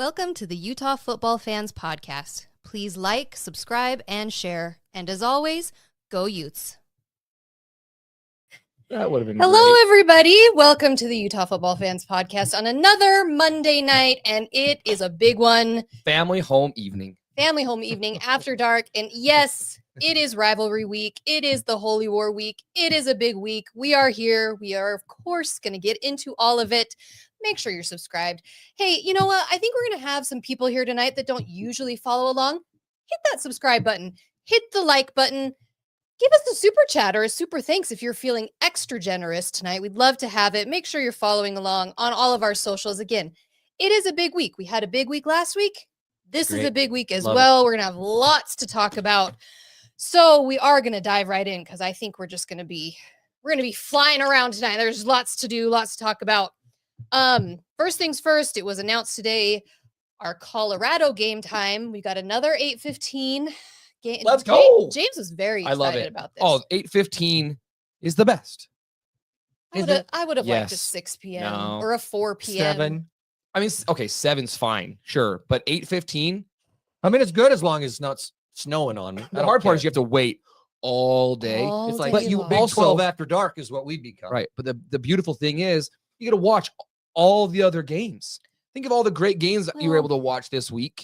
Welcome to the Utah Football Fans Podcast. Please like, subscribe, and share. And as always, go Utes. That would have been Hello, great. everybody. Welcome to the Utah Football Fans Podcast on another Monday night, and it is a big one. Family home evening. Family home evening after dark. And yes, it is Rivalry Week. It is the Holy War Week. It is a big week. We are here. We are, of course, going to get into all of it. Make sure you're subscribed. Hey, you know what? I think we're going to have some people here tonight that don't usually follow along. Hit that subscribe button. Hit the like button. Give us a super chat or a super thanks if you're feeling extra generous tonight. We'd love to have it. Make sure you're following along on all of our socials. Again, it is a big week. We had a big week last week. This is a big week as well. We're going to have lots to talk about. So we are going to dive right in because I think we're going to be flying around tonight. There's lots to do, lots to talk about. First things first, it was announced today, our Colorado game time. We got another 8:15 game. Let's go. James was very excited about this. Oh, 8:15 is the best. I would have liked a Yes. 6 p.m. No. or a 4 p.m. 7. I mean, okay, 7's fine, sure, but 8:15. I mean, it's good as long as it's not snowing on me. The hard part is you have to wait all day. All It's like, day but you long. Big also 12 after dark is what we become. right. But the beautiful thing is you get to watch all the other games. Think of all the great games that you were Well- able to watch this week.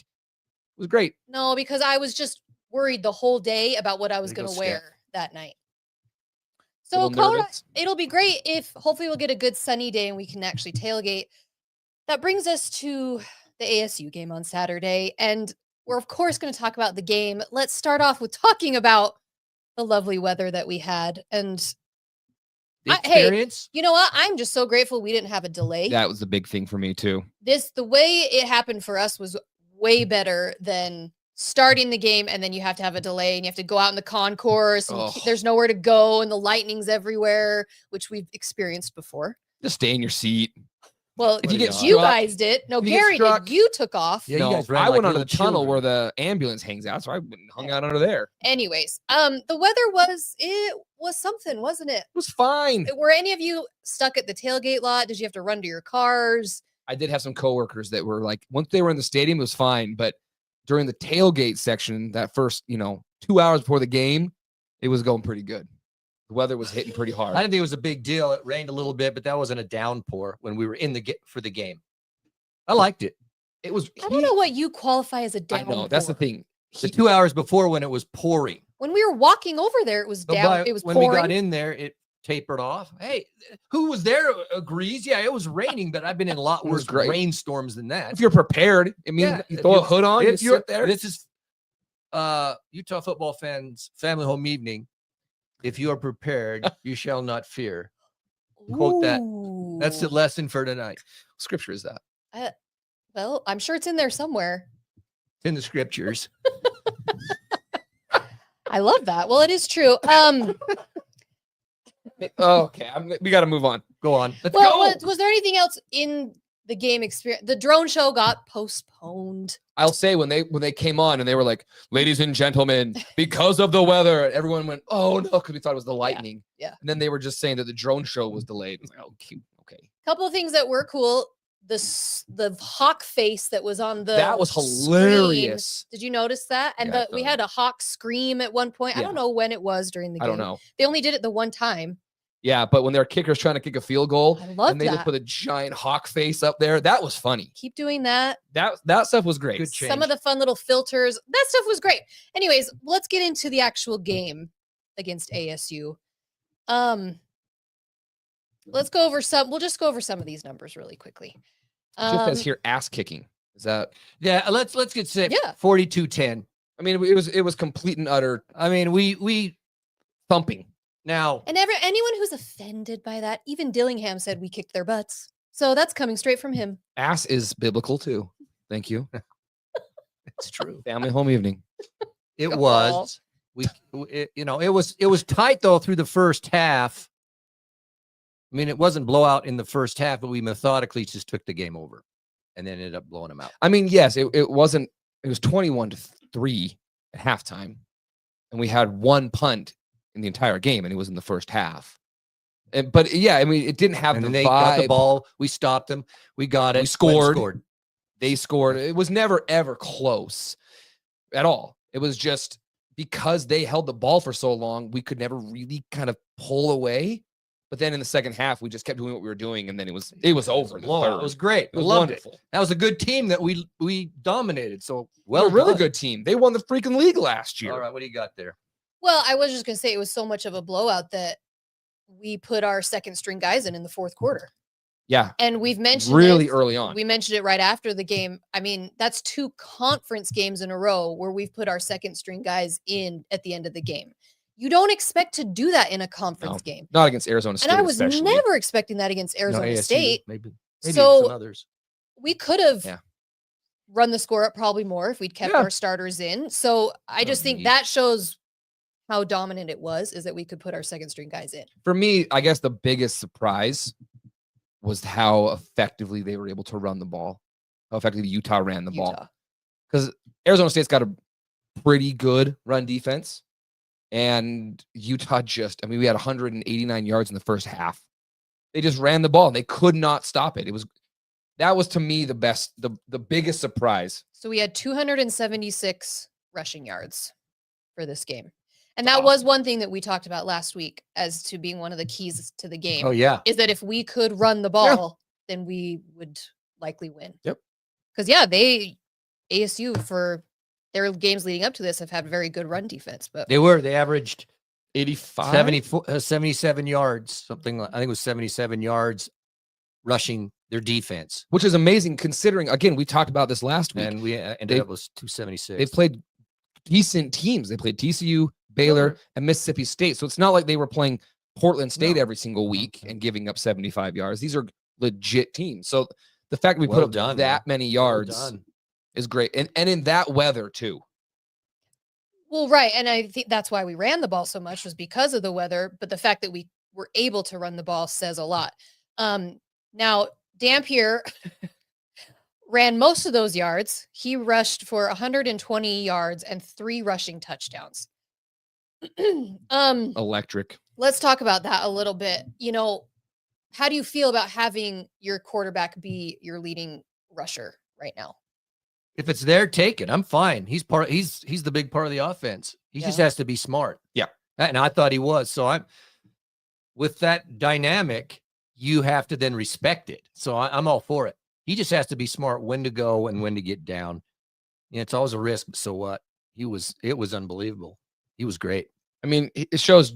It was great. No, because I was just worried the whole day about what I was Legal going to step. wear that night. So Little Colorado, nervous. it'll be great if hopefully we'll get a good sunny day and we can actually tailgate. That brings us to the ASU game on Saturday. And we're, of course, going to talk about the game. Let's start off with talking about the lovely weather that we had. And The hey, experience. you know what? I'm just so grateful we didn't have a delay. That was the big thing for me too. The way it happened for us was way better than starting the game and then you have to have a delay and you have to go out in the concourse and Oh. there's nowhere to go and the lightning's everywhere, which we've experienced before. Just stay in your seat. Well, If you get you struck- guys did. No, if you get Gary struck- did. You took off. Yeah, No, you guys ran I like went under the little tunnel children. where the ambulance hangs out, so I went and hung out under there. Anyways, the weather was something, wasn't it? It was fine. Were any of you stuck at the tailgate lot? Did you have to run to your cars? I did have some coworkers that were like, once they were in the stadium, it was fine. But during the tailgate section, that first, 2 hours before the game, it was going pretty good. The weather was hitting pretty hard. I didn't think it was a big deal. It rained a little bit, but that wasn't a downpour when we were for the game. I liked it. It was. I don't know what you qualify as a I downpour. know that's the thing. The 2 hours before when it was pouring. When we were walking over there, it was So down. It was when pouring. we got in there, it tapered off. Hey, who was there agrees. Yeah, it was raining, but I've been in a lot It was worse great. rainstorms than that. If you're prepared, I mean, Yeah, you if throw a you- hood on, you If you're sit there. This is Utah football fans family home evening. If you are prepared, you shall not fear. Quote that. That's the Ooh. lesson for tonight. What scripture is that? Well, I'm sure it's in there somewhere. It's in the scriptures. I love that. Well, it is true. Okay, we got to move on. Go on. Let's Well, go. was there anything else in the game experience? The drone show got postponed. I'll say when they came on and they were like, "Ladies and gentlemen, because of the weather," everyone went, "Oh no," because we thought it was the lightning. yeah. And then they were just saying that the drone show was delayed. I was like, "Oh, cute. Okay." Couple of things that were cool. The hawk face that was on the That was screen. hilarious. Did you notice that? And Yeah, I we saw had a hawk scream at one point. I Yeah. don't know when it was during the game. I don't know. They only did it the one time. Yeah, but when their kicker's trying to kick a field goal I love and they that. just put a giant hawk face up there, that was funny. Keep doing that. That stuff was great. Good change. Some of the fun little filters. That stuff was great. Anyways, let's get into the actual game against ASU. Let's go over some. We'll just go over some of these numbers really quickly. Just says here ass kicking. Is that? Yeah, let's get set. Yeah. 42-10. I mean, it was complete and utter I mean, we thumping. now And anyone who's offended by that, even Dillingham said we kicked their butts. So that's coming straight from him. Ass is biblical too. Thank you. it's true. Family home evening. It Go was. It was tight though through the first half. I mean, it wasn't blowout in the first half, but we methodically just took the game over and then ended up blowing them out. I mean, yes, it wasn't. It was 21-3 at halftime, and we had one punt in the entire game, and it was in the first half. But yeah, I mean, it didn't have And the then they vibe. got the ball. We stopped them. We got it. We went and scored. They scored. It was never, ever close at all. It was just because they held the ball for so long, we could never really kind of pull away. But then in the second half, we just kept doing what we were doing, and then it was over. It was great. It was Loved wonderful. it. That was a good team that we dominated. So Well, a really done. good team. They won the freaking league last year. All right, what do you got there? Well, I was just going to say it was so much of a blowout that we put our second string guys in the fourth quarter. Yeah. And we've mentioned really it. early on. We mentioned it right after the game. I mean, that's 2 conference games in a row where we've put our second string guys in at the end of the game. You don't expect to do that in a conference game. Not against Arizona State. And I was especially. never expecting that against Arizona ASU, State. Maybe So some others. we could have Yeah. run the score up probably more if we'd kept Yeah. our starters in. So I just think neat. that shows how dominant it was, is that we could put our second string guys in. For me, I guess the biggest surprise was how effectively they were able to run the ball. How effectively Utah ran the ball. Because Arizona State's got a pretty good run defense. And Utah we had 189 yards in the first half. They just ran the ball. And they could not stop it. That was to me the best, the biggest surprise. So we had 276 rushing yards for this game. And that was one thing that we talked about last week as to being one of the keys to the game. Oh, yeah. Is that if we could run the ball, then we would likely win. Yep. Because, ASU for their games leading up to this have had very good run defense. But They averaged 85? 77 yards, something like, I think it was 77 yards rushing their defense. Which is amazing considering, again, we talked about this last week. And we ended up with 276. They played decent teams. They played TCU, Baylor, and Mississippi State. So it's not like they were playing Portland State every single week and giving up 75 yards. These are legit teams. So the fact that we put up that many yards is great. And in that weather too. Well, right. And I think that's why we ran the ball so much, was because of the weather. But the fact that we were able to run the ball says a lot. Now, Dampier ran most of those yards. He rushed for 120 yards and 3 rushing touchdowns. Electric. Let's talk about that a little bit. How do you feel about having your quarterback be your leading rusher right now? If it's there, take it. I'm fine. He's the big part of the offense. He just has to be smart. Yeah. And I thought he was. So with that dynamic, you have to then respect it. So I'm all for it. He just has to be smart when to go and when to get down. It's always a risk. But so what? It was unbelievable. He was great. I mean, it shows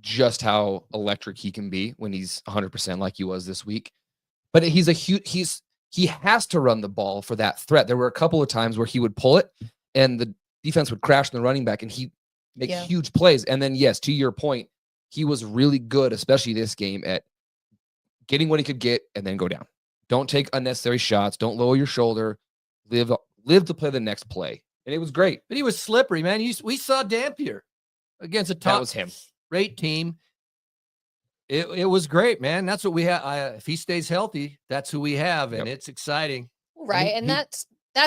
just how electric he can be when he's 100% like he was this week. But he has to run the ball for that threat. There were a couple of times where he would pull it and the defense would crash on the running back and he'd make huge plays. And then, yes, to your point, he was really good, especially this game, at getting what he could get and then go down. Don't take unnecessary shots. Don't lower your shoulder. Live to play the next play. And it was great. But he was slippery, man. We saw Dampier against a top rate team. It was great, man. That's what we have. If he stays healthy, that's who we have, and it's exciting. Right, and that's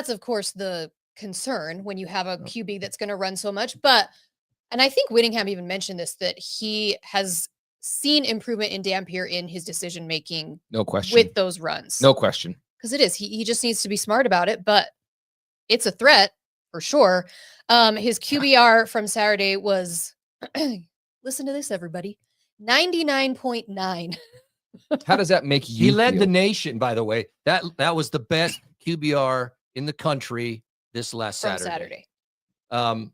of course the concern when you have a QB that's going to run so much. And I think Whittingham even mentioned this, that he has seen improvement in Dampier in his decision making. No question. With those runs. No question. Because it is. He just needs to be smart about it, but it's a threat for sure. His QBR from Saturday was, listen to this, everybody, 99.9. How does that make you He led feel? the nation, by the way. That was the best QBR in the country this last Saturday. Is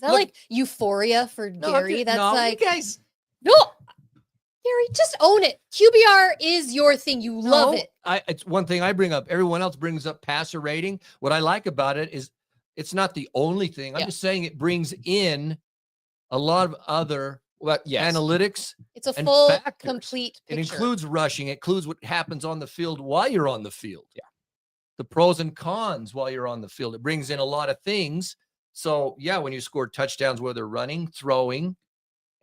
that like euphoria for Gary? That's like, you guys. No, Gary, just own it. QBR is your thing. You love it. It's one thing I bring up. Everyone else brings up passer rating. What I like about it is it's not the only thing. I'm just saying it brings in a lot of other analytics. It's a full, factors. complete picture. It includes rushing. It includes what happens on the field while you're on the field. Yeah. The pros and cons while you're on the field. It brings in a lot of things. So, when you score touchdowns, whether running, throwing,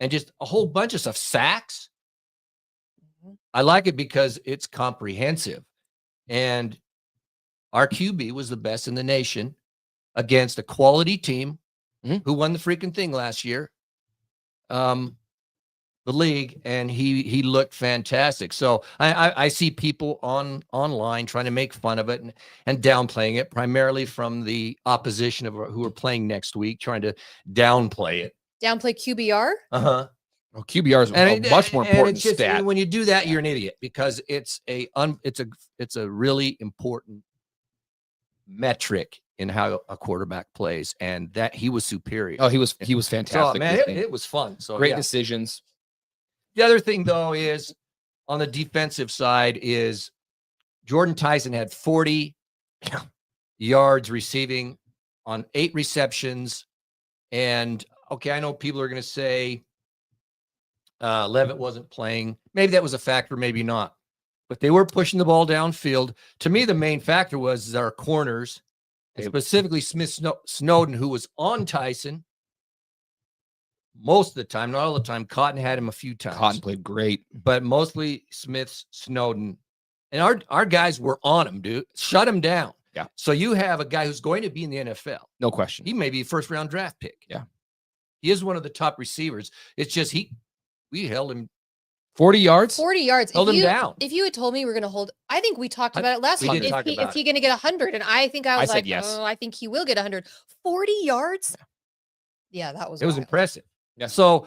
and just a whole bunch of stuff, sacks, I like it because it's comprehensive. And our QB was the best in the nation against a quality team who won the freaking thing last year. the league, and he looked fantastic. So I see people online trying to make fun of it and downplaying it, primarily from the opposition of who are playing next week, trying to downplay it. Downplay QBR. Uh-huh. Well, QBR is a much more important stat. When you do that, you're an idiot, because it's a really important metric in how a quarterback plays, and that he was superior. Oh, he was fantastic. So, man, it was fun. So great decisions. The other thing, though, is on the defensive side is Jordan Tyson had 40 yards receiving on 8 receptions. And, okay, I know people are going to say Levitt wasn't playing. Maybe that was a factor, maybe not. But they were pushing the ball downfield. To me, the main factor was our corners, and specifically Smith Snowden, who was on Tyson most of the time, not all the time. Cotton had him a few times. Cotton played great, but mostly Smith Snowden. And our guys were on him, dude. Shut him down. Yeah. So you have a guy who's going to be in the NFL. No question. He may be a first-round draft pick. Yeah. He is one of the top receivers. It's just we held him 40 yards. 40 yards. Held him down. If you had told me we were going to hold, I think we talked about it last we week. did talk about If he going to get 100, and I think I was said like, yes. oh, I think he will get 100. 40 yards. Yeah, that was. It was wild. impressive. Yeah. So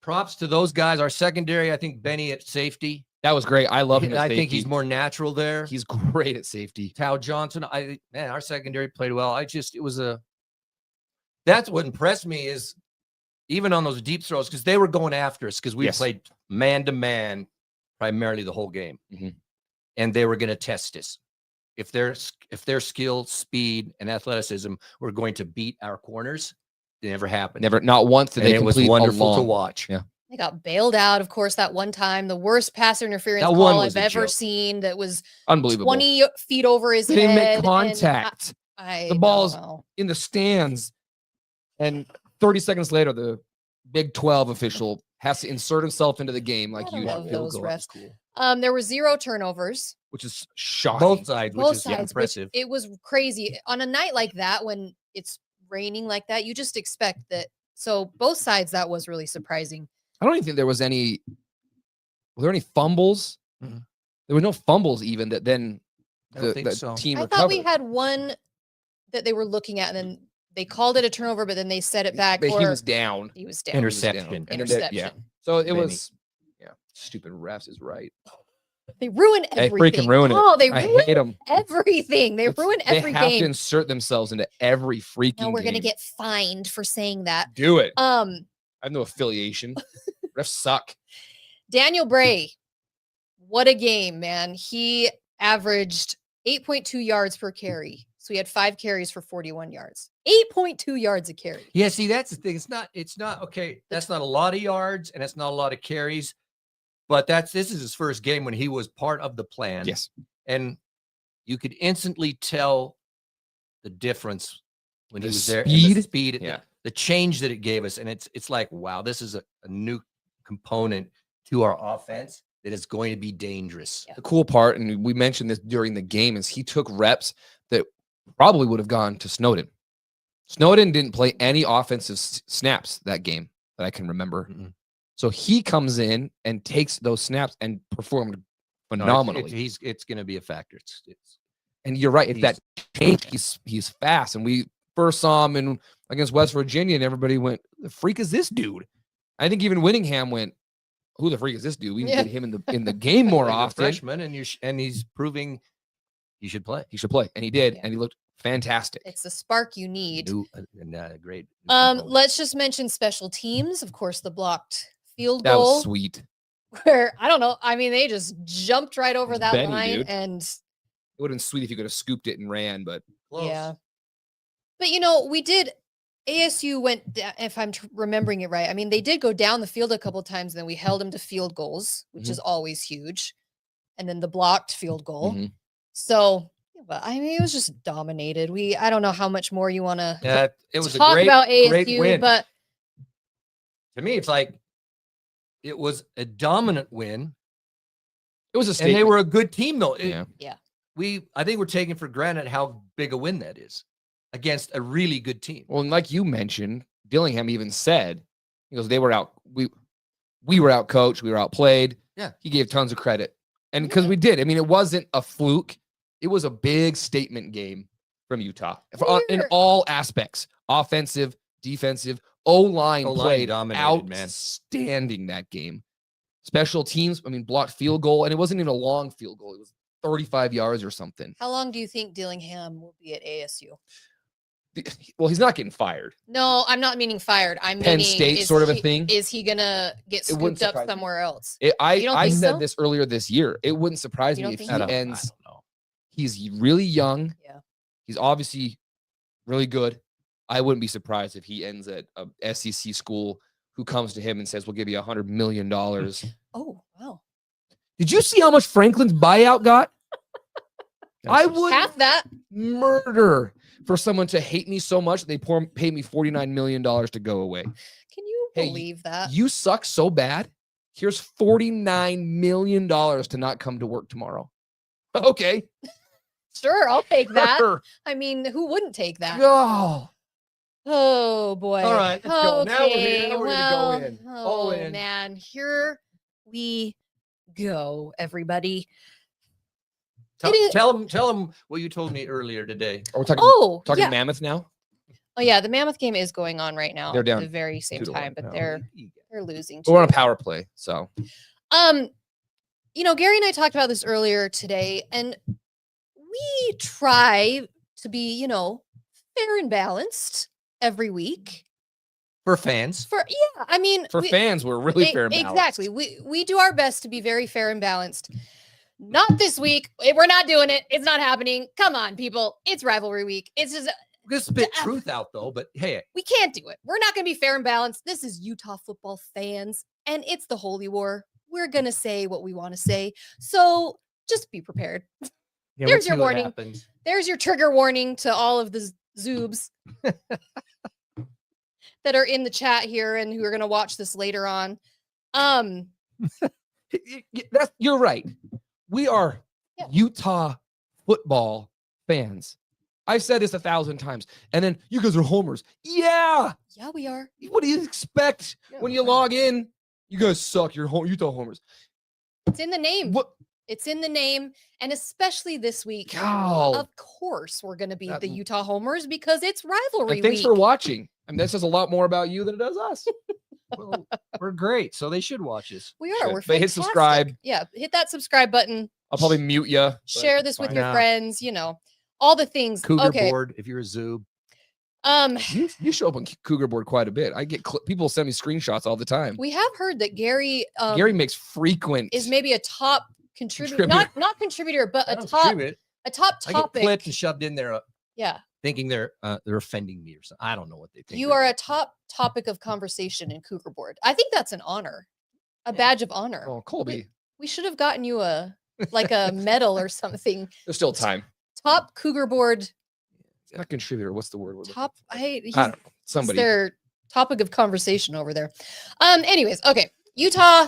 props to those guys. Our secondary, I think Benny at safety. That was great. I love him. I think he's more natural there. He's great at safety. Tao Johnson. Our secondary played well. That's what impressed me is even on those deep throws, because they were going after us, because we played man to man primarily the whole game. Mm-hmm. And they were going to test us. If their skill, speed, and athleticism were going to beat our corners, it never happened. Not once did they complete. It was wonderful to watch. Yeah. They got bailed out, of course, that one time. The worst passer interference That call one was I've a ever joke. seen. That was Unbelievable. 20 feet over his They head. didn't make and contact. The ball's in the stands, and 30 seconds later, the Big 12 official has to insert himself into the game like I you love have. those refs. Cool. There were 0 turnovers. Which is shocking. Both sides, which Both is sides, impressive. It was crazy. On a night like that, when it's raining like that, you just expect that. So both sides, that was really surprising. I don't even think there was any. Were there any fumbles? Mm-hmm. There were no fumbles even that then I don't think the so. team I recovered. thought we had one that they were looking at, and then they called it a turnover, but then they set it back. But he was down. He was down. Interception. Interception. Yeah. So it Benny. was. Yeah. Stupid refs is right. They ruin everything. They freaking ruin it. Oh, they I ruin hate them. everything. They ruin every They have game. to insert themselves into every freaking. Now we're gonna game. get fined for saying that. Do it. Um, I have no affiliation. Refs suck. Daniel Bray, what a game, man. He averaged 8.2 yards per carry. So he had 5 carries for 41 yards. 8.2 yards a carry. Yeah, see, that's the thing. It's not okay. That's not a lot of yards, and it's not a lot of carries. But this is his first game when he was part of the plan. Yes. And you could instantly tell the difference when he was there. And Speed? the speed, Yeah. the change that it gave us. And it's like, wow, this is a new component to our offense that is going to be dangerous. Yeah. The cool part, and we mentioned this during the game, is he took reps that probably would have gone to Snowden. Snowden didn't play any offensive snaps that game that I can remember. Mm-hmm. So he comes in and takes those snaps and performed phenomenally. It's going to be a factor. And you're right. It's that change. He's fast. And we first saw him against West Virginia, and everybody went, "The freak is this dude?" I think even Winningham went, "Who the freak is this dude? We need to get him in the game more He's a often." freshman, and he's proving he should play. He should play, and he did, Yeah. and he looked fantastic. It's the spark you need. Great. Let's just mention special teams. Of course, the blocked field That goal. was sweet. Where I don't know. I mean, they just jumped right over that Benny, line, dude. and It would have been sweet if you could have scooped it and ran, but yeah. But we did. ASU went, if I'm remembering it right. I mean, they did go down the field a couple times, and then we held them to field goals, which is always huge, and then the blocked field goal. Mhm. So, but I mean, it was just dominated. I don't know how much more you want to it was talk a great, about great ASU, win. but To me, it's like it was a dominant win, it was a and statement. they were a good team, though. Yeah. I think we're taking for granted how big a win that is against a really good team. Well, and like you mentioned, Dillingham even said, he goes, they were out. we were outcoached, we were outplayed. Yeah. He gave tons of credit. And because we did. I mean, it wasn't a fluke. It was a big statement game from Utah in all aspects. Offensive, defensive, O-line played dominated, outstanding that game. Special teams, I mean, blocked field goal, and it wasn't even a long field goal. It was 35 yards or something. How long do you think Dillingham will be at ASU? Well, he's not getting fired. No, I'm not meaning fired. I'm Penn meaning State sort of a thing. Is he gonna get scooped up somewhere else? I said this earlier this year. It wouldn't surprise me if he ends. He's really young. Yeah. He's obviously really good. I wouldn't be surprised if he ends at a SEC school who comes to him and says, we'll give you $100 million. Oh, wow. Did you see how much Franklin's buyout got? I would half that murder for someone to hate me so much they pay me $49 million to go away. Can you believe that? You suck so bad. Here's $49 million to not come to work tomorrow. Okay. Sure, I'll take that. I mean, who wouldn't take that? Oh boy. All right, let's go. Now we're well, gonna go in. Oh man, here we go, everybody. Tell them what you told me earlier today. Are we talking Mammoth now? Oh yeah, the Mammoth game is going on right now. They're down at the very same time, but they're losing. We're on a power play, so. You know, Gary and I talked about this earlier today, and we try to be, you know, fair and balanced every week. For fans. For fans, we're really fair and balanced. Exactly. We do our best to be very fair and balanced. Not this week. We're not doing it. It's not happening. Come on, people. It's rivalry week. It's just we're gonna spit truth out though, but hey. We can't do it. We're not gonna be fair and balanced. This is Utah football fans, and it's the Holy War. We're gonna say what we want to say. So just be prepared. Yeah, there's your warning. There's your trigger warning to all of the Zoobs that are in the chat here and who are going to watch this later on. You're right. We are Utah football fans. I've said this 1,000 times. And then you guys are homers. Yeah. Yeah, we are. What do you expect when you log in? You guys suck. You're Utah homers. It's in the name. What? It's in the name. And especially this week, God. Of course, we're going to be the Utah homers because it's rivalry week. Thanks for watching. I mean, that says a lot more about you than it does us. Well, we're great, so they should watch us. We are. We're hit subscribe. Yeah, hit that subscribe button. I'll probably mute you. Share this with your friends. You know, all the things. Cougar board if you're a Zoob. You show up on Cougar board quite a bit. I get people send me screenshots all the time. We have heard that Gary makes frequent is maybe a top contributor, not contributor, but a top topic. I get clipped and shoved in there. Yeah. Thinking they're offending me or something. I don't know what they think. You are a top topic of conversation in Cougar board. I think that's an honor, a badge of honor. Oh, Colby. We should have gotten you a medal or something. There's still time. Top Cougar board. Not contributor. What's the word? Top. I don't know. Somebody. Their topic of conversation over there. Anyways, okay. Utah.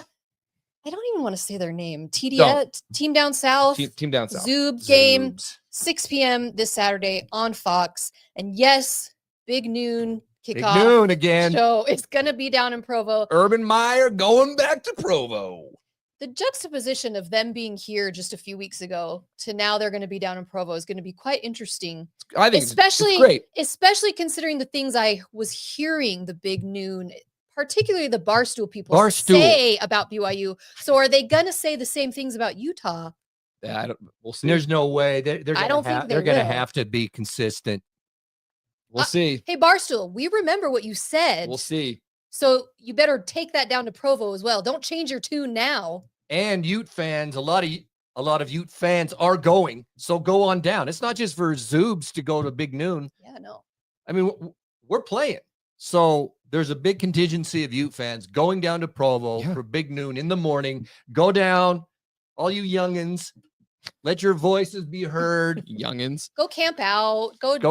I don't even want to say their name. TDS, Team Down South. Team Down South. Zoob game, 6 p.m. this Saturday on Fox. And yes, big noon kickoff. Big noon again. So it's going to be down in Provo. Urban Meyer going back to Provo. The juxtaposition of them being here just a few weeks ago to now they're going to be down in Provo is going to be quite interesting. I think it's great. Especially considering the things I was hearing the big noon, particularly the Barstool people say about BYU. So are they going to say the same things about Utah? Yeah, we'll see. There's no way. They're going to have to be consistent. We'll see. Hey, Barstool, we remember what you said. We'll see. So you better take that down to Provo as well. Don't change your tune now. And Ute fans, a lot of Ute fans are going. So go on down. It's not just for Zoobs to go to Big Noon. Yeah, no. I mean, we're playing. So there's a big contingency of Ute fans going down to Provo for Big Noon in the morning. Go down, all you youngins. Let your voices be heard. Youngins. Go camp out. Go do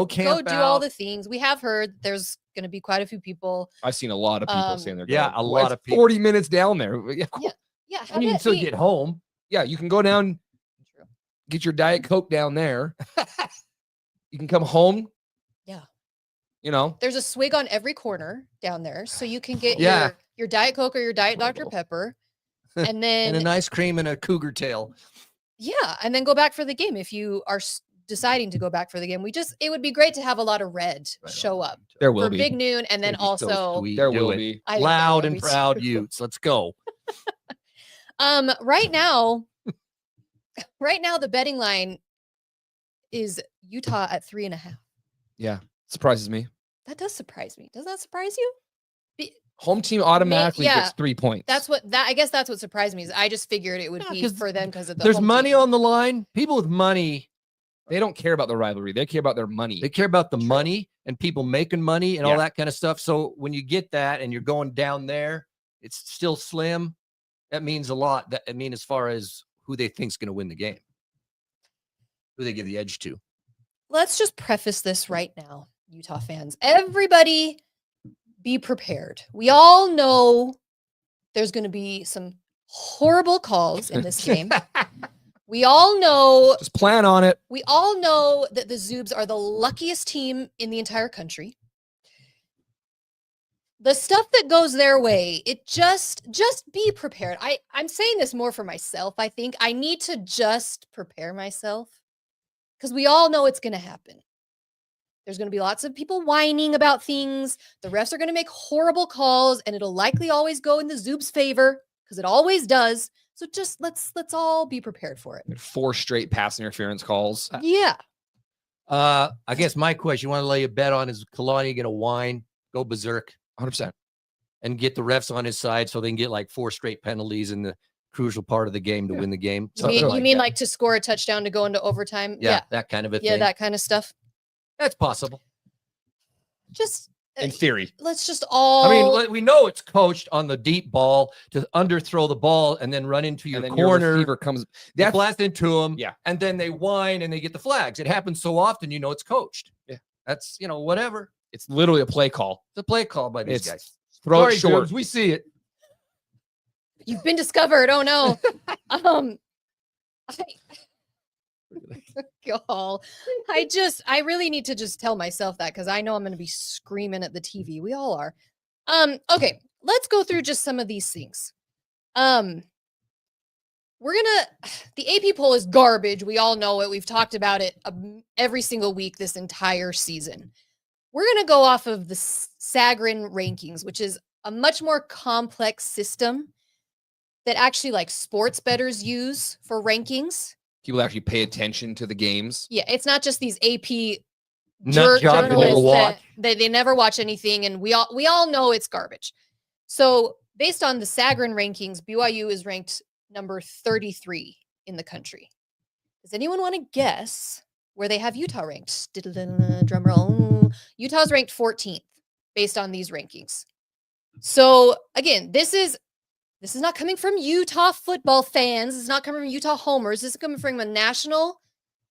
all the things. We have heard there's going to be quite a few people. I've seen a lot of people saying they're going. Yeah, a lot of people. 40 minutes down there. Yeah. And you can still get home. Yeah, you can go down, get your Diet Coke down there. You can come home. Yeah. You know. There's a swig on every corner down there. So you can get your Diet Coke or your Diet Dr. Pepper, and then and an ice cream and a cougar tail. yeah, and then go back for the game if you are deciding to go back for the game. It would be great to have a lot a show up There will for be. Big Noon, and then also There will be. I think Loud there and will be proud too. Utes. Let's go. Right now, the betting line is Utah at 3.5. Yeah, surprises me. That does surprise me. Does that surprise you? Home team automatically yeah. gets 3 points. I guess that's what surprised me. Is I just figured it would be 'cause for them because of the There's home money team. on the line. People with money, They don't care about the rivalry. They care about their money. they care about the True. money and people making money and all Yeah. that kind of stuff. So when you get that and you're going down there, it's still slim. That means a lot. That I mean, as far as who they think's going to win the game, who they give the edge to. Let's just preface this right now, Utah fans. Everybody be prepared. We all know there's going to be some horrible calls in this game. We all know Just plan on it. We all know that the Zoobs are the luckiest team in the entire country. The stuff that goes their way, it just be prepared. I'm saying this more for myself. I think I need to just prepare myself because we all know it's going to happen. There's going to be lots of people whining about things. The refs are going to make horrible calls, and it'll likely always go in the Zoobs' favor because it always does. So just let's all be prepared for it. 4 straight pass interference calls. Yeah. I guess my question, you want to lay a bet on, is Kalani going to whine, go berserk, 100%. and get the refs on his side so they can get like 4 straight penalties in the crucial part of the game to win the game? You mean, Something like to score a touchdown to go into overtime? Yeah, that kind of a Yeah, thing. that kind of stuff. That's possible. Just In theory. let's just all. I mean, we know it's coached on the deep ball to underthrow the ball and then run into your And then your corner. receiver comes. They That's blast into them. Yeah. And then they whine and they get the flags. It happens so often, it's coached. Yeah. That's, whatever. it's literally a play call. It's a play call by these It's guys. throw Sorry, it short. Zoobs, we see it. You've been discovered. Oh no. I really need to just tell myself that because I know I'm going to be screaming at the TV. We all are. Okay, let's go through just some of these things. The AP poll is garbage. We all know it. We've talked about it every single week this entire season. We're going to go off of the Sagarin rankings, which is a much more complex system that actually like sports bettors use for rankings. People actually pay attention to the games. Yeah, it's not just these AP Nut job they never journalists watch. that they never watch anything, and we all know it's garbage. So based on the Sagarin rankings, BYU is ranked number 33 in the country. Does anyone want to guess where they have Utah ranked? Drum roll. Utah's ranked 14th based on these rankings. So again, this is not coming from Utah football fans. It's not coming from Utah homers. This is coming from a national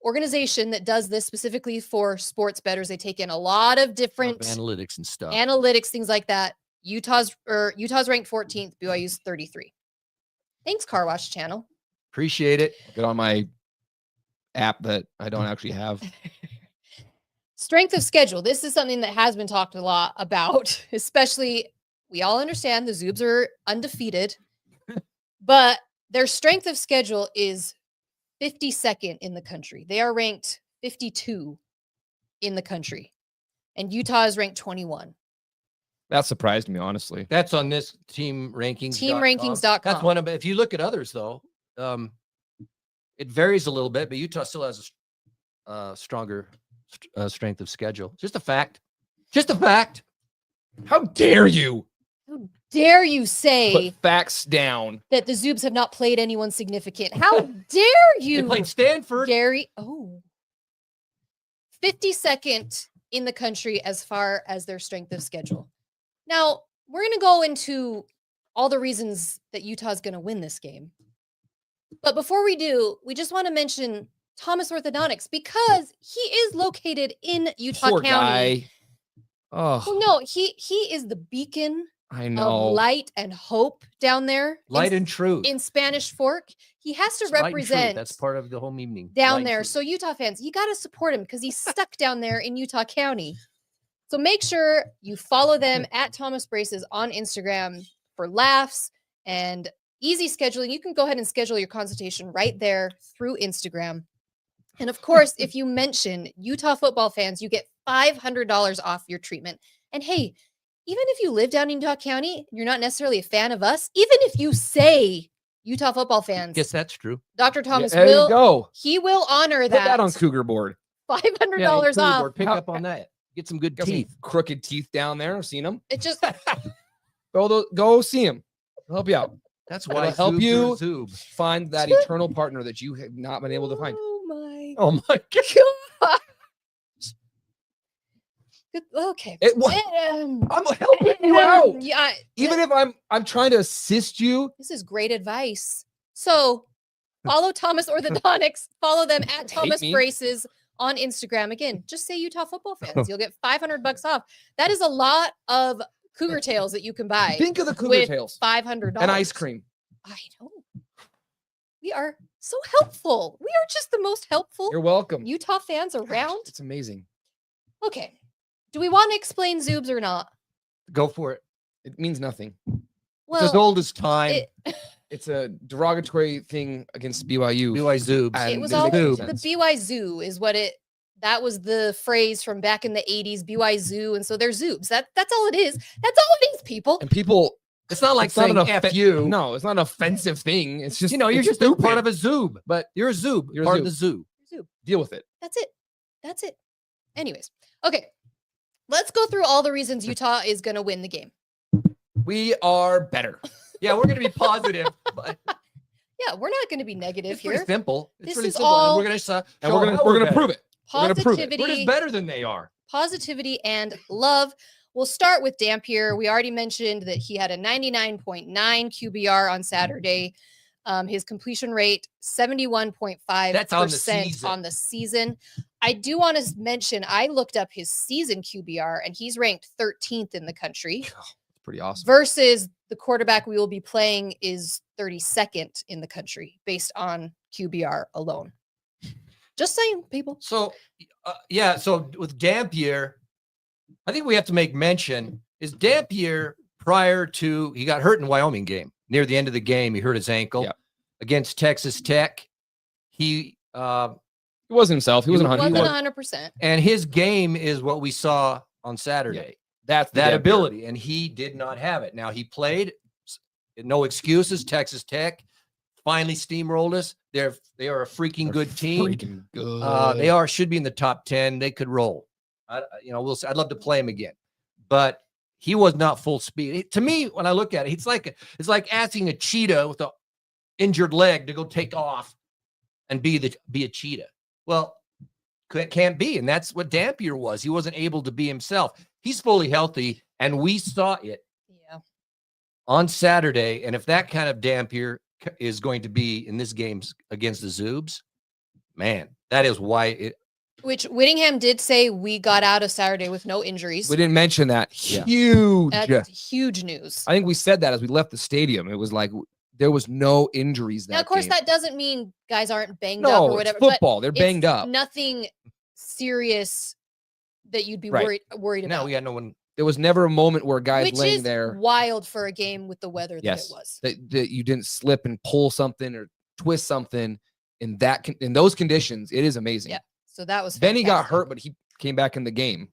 organization that does this specifically for sports bettors. They take in a lot of different Analytics and stuff. things like that. Utah's ranked 14th. BYU's 33. Thanks, Car Wash Channel. Appreciate it. Get on my app that I don't actually have. Strength of schedule. This is something that has been talked a lot about, especially we all understand the Zoobs are undefeated, but their strength of schedule is 52nd in the country. They are ranked 52 in the country, and Utah is ranked 21. That surprised me, honestly. That's on this team rankings. Teamrankings.com. That's one of it. If you look at others, though, it varies a little bit, but Utah still has a stronger strength of schedule. Just a fact. Just a fact. How dare you How dare you say put facts down? that the Zoobs have not played anyone significant? How dare They you, played Stanford. Gary? Oh. 52nd in the country as far as their strength of schedule. Now, we're going to go into all the reasons that Utah's going to win this game. But before we do, we just want to mention Thomas Orthodontics because he is located in Utah Poor County. guy. Oh, Well, no, he is the beacon I of know. light and hope down there. Light in, and truth. in Spanish Fork. He has to It's light and truth. represent That's part of the whole evening. down Light and there. truth. So Utah fans, you got to support him because he's stuck down there in Utah County. So make sure you follow them at Thomas Braces on Instagram. for laughs and easy scheduling. You can go ahead and schedule your consultation right there through Instagram. And of course, if you mention Utah football fans, you get $500 off your treatment. And hey, even if you live down in Utah County, you're not necessarily a fan of us, even if you say Utah football fans, Guess that's true. Dr. Thomas There you go. he will honor Put that. that on Cougar Board. $500 off. Board, pick up on that. Get some good Got some teeth. crooked teeth down there. I've seen them. It just Go see him. He'll help you out. That's It'll why help Zoobs you are Zoob. find that eternal partner that you have not been able to find. Oh my God. God. Okay. I'm helping you out. Yeah, Even if I'm trying to assist you. this is great advice. So follow Thomas Orthodontics. Follow them at Thomas me. Braces on Instagram. Again, just say Utah football fans. You'll get $500 off. That is a lot of cougar tails that you can buy. Think of the cougar with tails $500 and ice cream. I know. We are so helpful. We are just the most helpful You're welcome. Utah fans Gosh, around. it's amazing. Okay. Do we want to explain Zoobs or not? Go for it. It means nothing. It's as old as time. It's a derogatory thing against BYU. BY Zoobs. And It was it all makes no the sense. BY Zoo is what that was the phrase from back in the 80s, BY Zoo. And so they're Zoobs. That's all it is. That's all it is, people. And people, It's not like it's not saying an F you. No, it's not an offensive thing. It's just You're it's just stupid. part of a Zoob. But You're a Zoob. You're a part Zoob. of the zoo. Zoo. deal with it. That's it. That's it. Anyways. Okay. Let's go through all the reasons Utah is going to win the game. We are better. Yeah, we're going to be positive. But Yeah, we're not going to be negative it's pretty here. simple. It's This pretty is simple. all- And we're going to And we're gonna prove it. We're gonna prove it. We're Positivity, just better than they are. positivity and love. We'll start with Dampier. We already mentioned that he had a 99.9 QBR on Saturday. His completion rate, 71.5% That's on the season. on the season. I do want to mention, I looked up his season QBR and he's ranked 13th in the country It's pretty awesome. versus the quarterback we will be playing is 32nd in the country based on QBR alone. Just saying, people. So, so with Dampier, I think we have to make mention is Dampier prior to he got hurt in Wyoming game near the end of the game. He hurt his ankle Yeah. against Texas Tech. He He wasn't himself. He wasn't Wasn't 100. 100%. and his game is what we saw on Saturday. That's the That Dampier. ability, and he did not have it. Now he played, no excuses. Texas Tech finally steamrolled us. They are a freaking They're good team. Freaking good. They should be in the top 10. They could roll. We'll see. I'd love to play him again, but he was not full speed. To me, when I look at it, it's like asking a cheetah with an injured leg to go take off and be a cheetah. Well, can't be, and that's what Dampier was. He wasn't able to be himself. He's fully healthy, and we saw it Yeah. on Saturday. And if that kind of Dampier is going to be in this game against the Zoobs, man, that is why it. Which Whittingham did say we got out of Saturday with no injuries. We didn't mention that. Yeah. Huge. That's huge news. I think we said that as we left the stadium. It was like there was no injuries that Now, of course, game. that doesn't mean guys aren't banged up No, or it's whatever. football. They're but banged it's up. Nothing serious that you'd be Right. worried No, about. we had no one. There was never a moment where guys Which laying is there wild for a game with the weather that Yes. it was. that you didn't slip and pull something or twist something in those conditions. It is amazing. Yeah. So that was Benny got fantastic. hurt, but he came back in the game.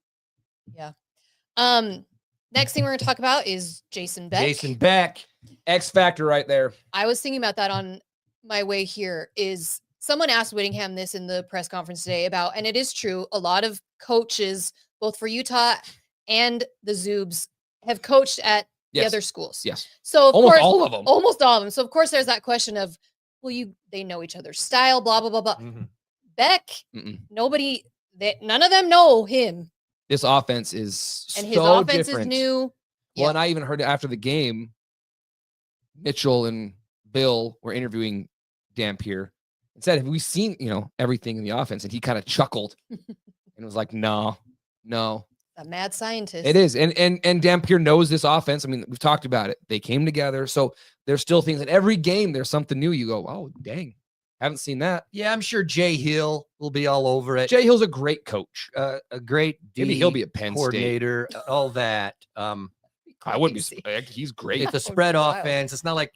Next thing we're going to talk about is Jason Beck. Jason Beck. X factor right there. I was thinking about that on my way here. Is someone asked Whittingham this in the press conference today about, and it is true, a lot of coaches, both for Utah and the Zoobs, have coached at the Yes. other schools. Yes. So of Almost course, all of them. almost all of them. So of course, there's that question of, well, they know each other's style, blah blah blah blah. Mhm. Beck, Mm-mm. none of them know him, This offense is and his so offense different. is new. Well, Yeah. and I even heard after the game, Mitchell and Bill were interviewing Dampier and said, "Have we seen everything in the offense?" And he kind of chuckled and was like, "No." A mad scientist. It is. And Dampier knows this offense. I mean, we've talked about it. They came together. So there's still things in every game. There's something new. You go, oh, dang. Haven't seen that. Yeah, I'm sure Jay Hill will be all over it. Jay Hill's a great coach. A great Maybe D he'll be at Penn State. coordinator, all that. I wouldn't crazy. be. He's great. It's a spread Wild. offense. It's not like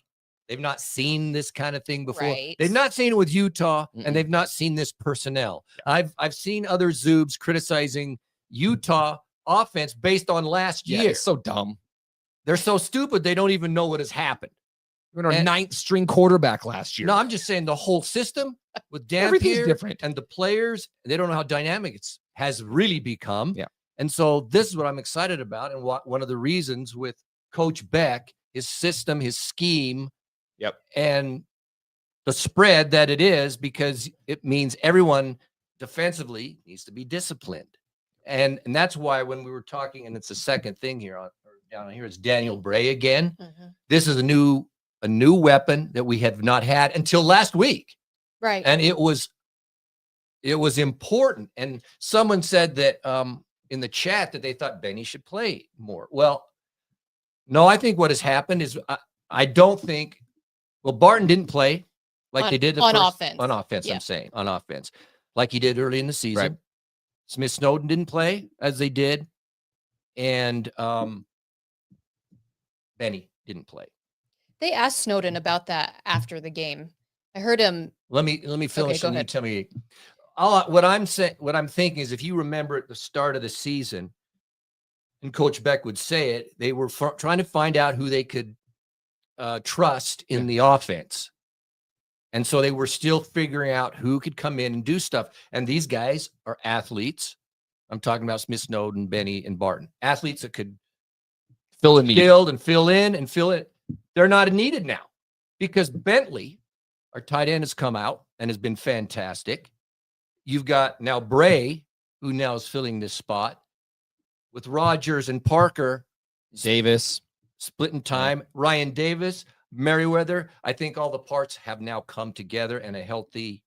they've not seen this kind of thing before. Right. They've not seen it with Utah, Mm-mm. and they've not seen this personnel. I've seen other Zoobs criticizing Utah offense based on last Yeah, year. it's so dumb. They're so stupid they don't even know what has happened. We're our And- 9th string quarterback last year. No, I'm just saying the whole system with Everything's Dampier different. and the players, they don't know how dynamic it has really become. Yeah. And so this is what I'm excited about. And one of the reasons with Coach Beck, his system, his scheme, Yep. and the spread that it is, because it means everyone defensively needs to be disciplined. And that's why when we were talking, and it's the second thing here down here, it's Daniel Bray again. Mhm. This is a new weapon that we have not had until last week. Right. And it was important. And someone said that in the chat that they thought Benny should play more. Well, no, I think what has happened is I don't think. Well, Barton didn't play like they did on offense. On offense, Yeah. I'm saying on offense, like he did early in the season. Right. Smith Snowden didn't play as they did, and Benny didn't play. They asked Snowden about that after the game. I heard him. Let me finish go and you ahead. tell me. What I'm thinking is, if you remember at the start of the season, and Coach Beck would say it, they were trying to find out who they could trust in the offense. And so they were still figuring out who could come in and do stuff. And these guys are athletes. I'm talking about Smith Snowden, Benny, and Barton. Athletes that could Fill in need. build and fill in and fill it. They're not needed now because Bentley, our tight end, has come out and has been fantastic. You've got now Bray, who now is filling this spot with Rogers and Parker Davis. splitting time. Ryan Davis, Merriweather. I think all the parts have now come together and a healthy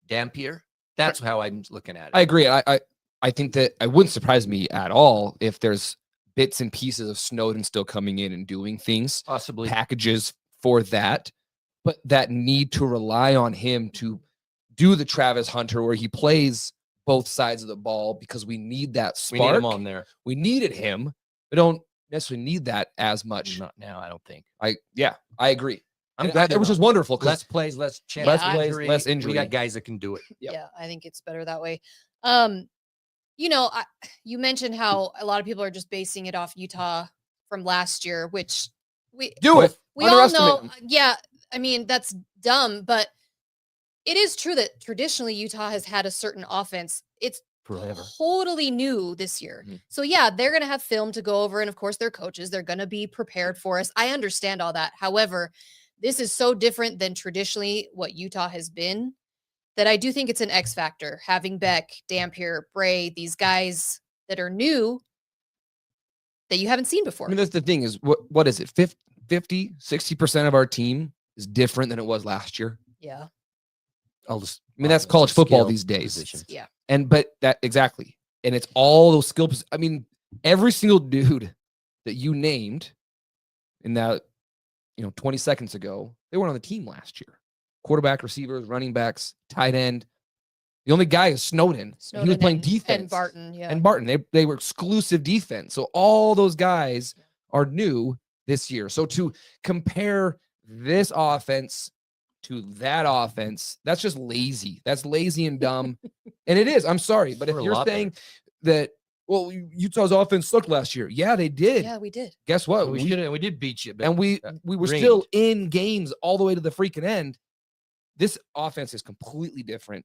Dampier. That's how I'm looking at it. I agree. I think that it wouldn't surprise me at all if there's bits and pieces of Snowden still coming in and doing things, Possibly. packages for that, but that need to rely on him to do the Travis Hunter where he plays both sides of the ball, because we need that We spark. need him on there. We needed him. We don't necessarily need that as much. Not now, I don't think. I agree. I'm And glad that, which is wonderful because less plays, less chance. Less plays, less We injury. got guys that can do it. Yep. Yeah, I think it's better that way. You mentioned how a lot of people are just basing it off Utah from last year, which we do it. we all Underestimate know. him. Yeah, I mean that's dumb, but it is true that traditionally Utah has had a certain offense. It's Forever. totally new this year. Mhm. So yeah, they're going to have film to go over. And of course, their coaches, they're going to be prepared for us. I understand all that. However, this is so different than traditionally what Utah has been that I do think it's an X factor. Having Beck, Dampier, Bray, these guys that are new that you haven't seen before. I mean, that's the thing is, what is it? 50, 60% of our team is different than it was last year. Yeah. I'll just. I mean, that's college football these days. Yeah. But that exactly. And it's all those skills. I mean, every single dude that you named in that, 20 seconds ago, they weren't on the team last year. Quarterback, receivers, running backs, tight end. The only guy is Snowden. He was playing defense. And Barton, yeah. And Barton, they were exclusive defense. So all those guys are new this year. So to compare this offense to that offense, that's just lazy. That's lazy and dumb. And it is. I'm sorry. But if We're a you're lot saying that, well, Utah's offense sucked last year. Yeah, they did. Yeah, we did. Guess what? We did beat you. But And we were Range. still in games all the way to the freaking end. This offense is completely different.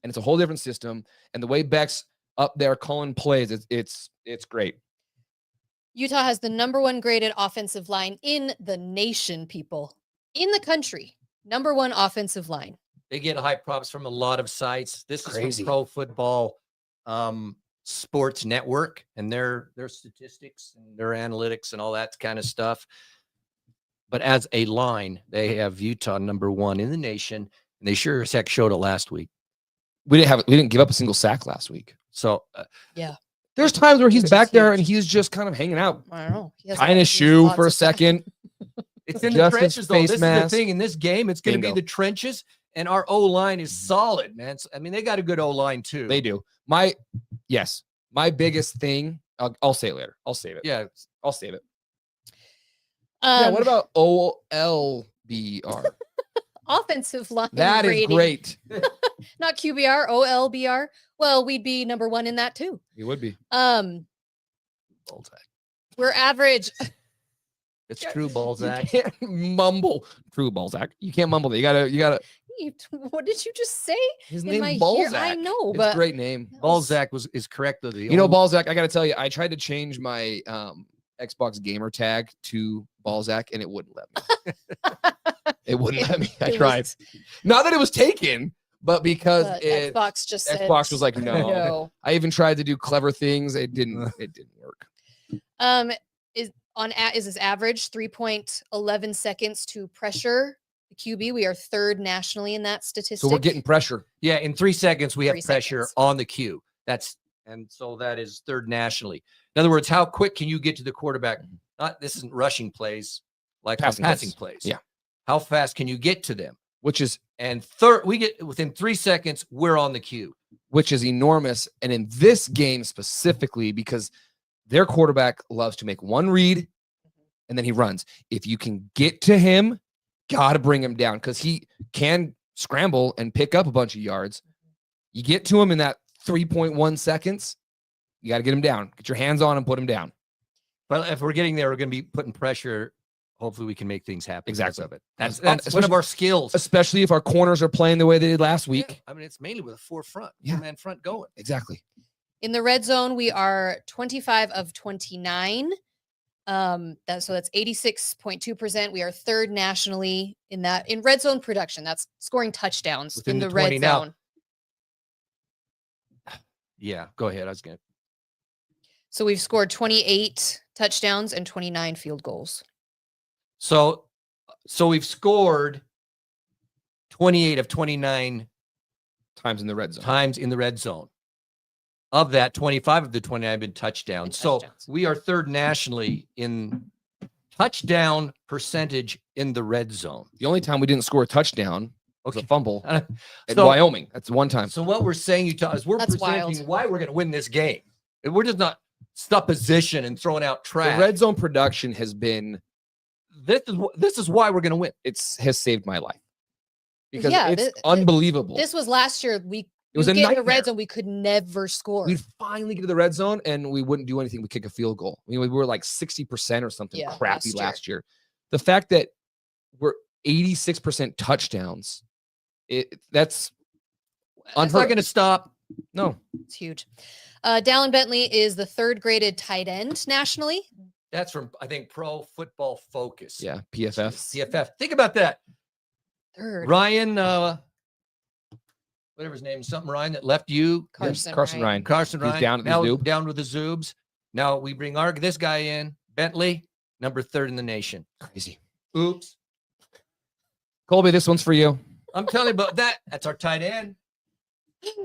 And it's a whole different system. And the way Beck's up there calling plays, it's great. Utah has the #1 graded offensive line in the nation, people. In the country. #1 offensive line. They get high props from a lot of sites. This is Crazy. from Pro Football Sports Network and their statistics and their analytics and all that kind of stuff. But as a line, they have Utah #1 in the nation, and they sure as heck showed it last week. We didn't give up a single sack last week. So There's times where he's Which is back there huge. and he's just kind of hanging out, I don't know. He has tying his he has shoe lots for a of time. second. it's in the Just his trenches, though. face This is mask. the thing in this game. It's going to be Bingo. the trenches, and our O line is solid, man. I mean, they got a good O line too. They do. My biggest thing, I'll say it later. I'll save it. Yeah, I'll save it. Yeah, what about OLBR? offensive line That is rating? great. Not QBR, OLBR. Well, we'd be number 1 in that too. You would be. Balzac. We're average. It's true, You Balzac. can't mumble. True, Balzac. You can't mumble that. You gotta. What did you just say? His In my name's ear? Balzac. I know, It's but a great name. Balzac is correct though. You know, Balzac, I got to tell you, I tried to change my Xbox gamer tag to Balzac and it wouldn't let me. It wouldn't let me. I It tried. was- Not that it was taken, but because but it, Xbox just said Xbox was like, no. no. I even tried to do clever things. It didn't work. Is this average 3.11 seconds to pressure the QB? We are 3rd nationally in that statistic. So we're getting pressure. Yeah, in 3 seconds we have 3 pressure seconds. on the cue. So that is 3rd nationally. In other words, how quick can you get to the quarterback? This isn't rushing plays like passing plays. Yeah. How fast can you get to them? which is And third, we get within 3 seconds, we're on the cue. enormous. And in this game specifically, because their quarterback loves to make one read and then he runs. If you can get to him, got to bring him down because he can scramble and pick up a bunch of yards. You get to him in that 3.1 seconds, you got to get him down. Get your hands on him, put him down. But if we're getting there, we're going to be putting pressure. Hopefully we can make things happen. Exactly. Of it. That's Especially- one of our skills. Especially if our corners are playing the way they did last week. Yeah, I mean, it's mainly with a 4-front, Yeah. man front going. Exactly. In the red zone, we are 25 of 29. That's 86.2%. We are 3rd nationally in red zone production. That's scoring touchdowns Within in the the red 20 now. zone. Yeah, go ahead. I was going to. So we've scored 28 touchdowns and 29 field goals. So we've scored 28 of 29 Times in the red zone. times in the red zone. Of that, 25 of the 29 have been touchdowns. Been So touchdowns. we are 3rd nationally in touchdown percentage in the red zone. The only time we didn't score a touchdown was a fumble at So- Wyoming. That's one time. So what we're saying, Utah, is we're That's presenting wild. why we're going to win this game. And we're just not supposition and throwing out The trash. red zone production has been This is why we're going to win. has saved my life because Yeah, it's thi- unbelievable. This was last year. It was a get in the nightmare. red zone. We could never score. We'd finally get to the red zone and we wouldn't do anything. We kick a field goal. I mean, we were like 60% or something Yeah, crappy last year. last year. The fact that we're 86% touchdowns, that's It's not unheard going to of. stop. No. It's huge. Dallin Bentley is the 3rd graded tight end nationally. That's from, I think, Pro Football Focus. Yeah, PFF. CFF. Think about that. 3rd. Ryan, whatever his name is, something Ryan that left you. Carson Ryan. Carson He's Ryan. down at the now Zoop. down with the Zoobs. Now we bring this guy in, Bentley, number 3rd in the nation. Crazy. Oops. Colby, this one's for you. I'm telling you about that. That's our tight end.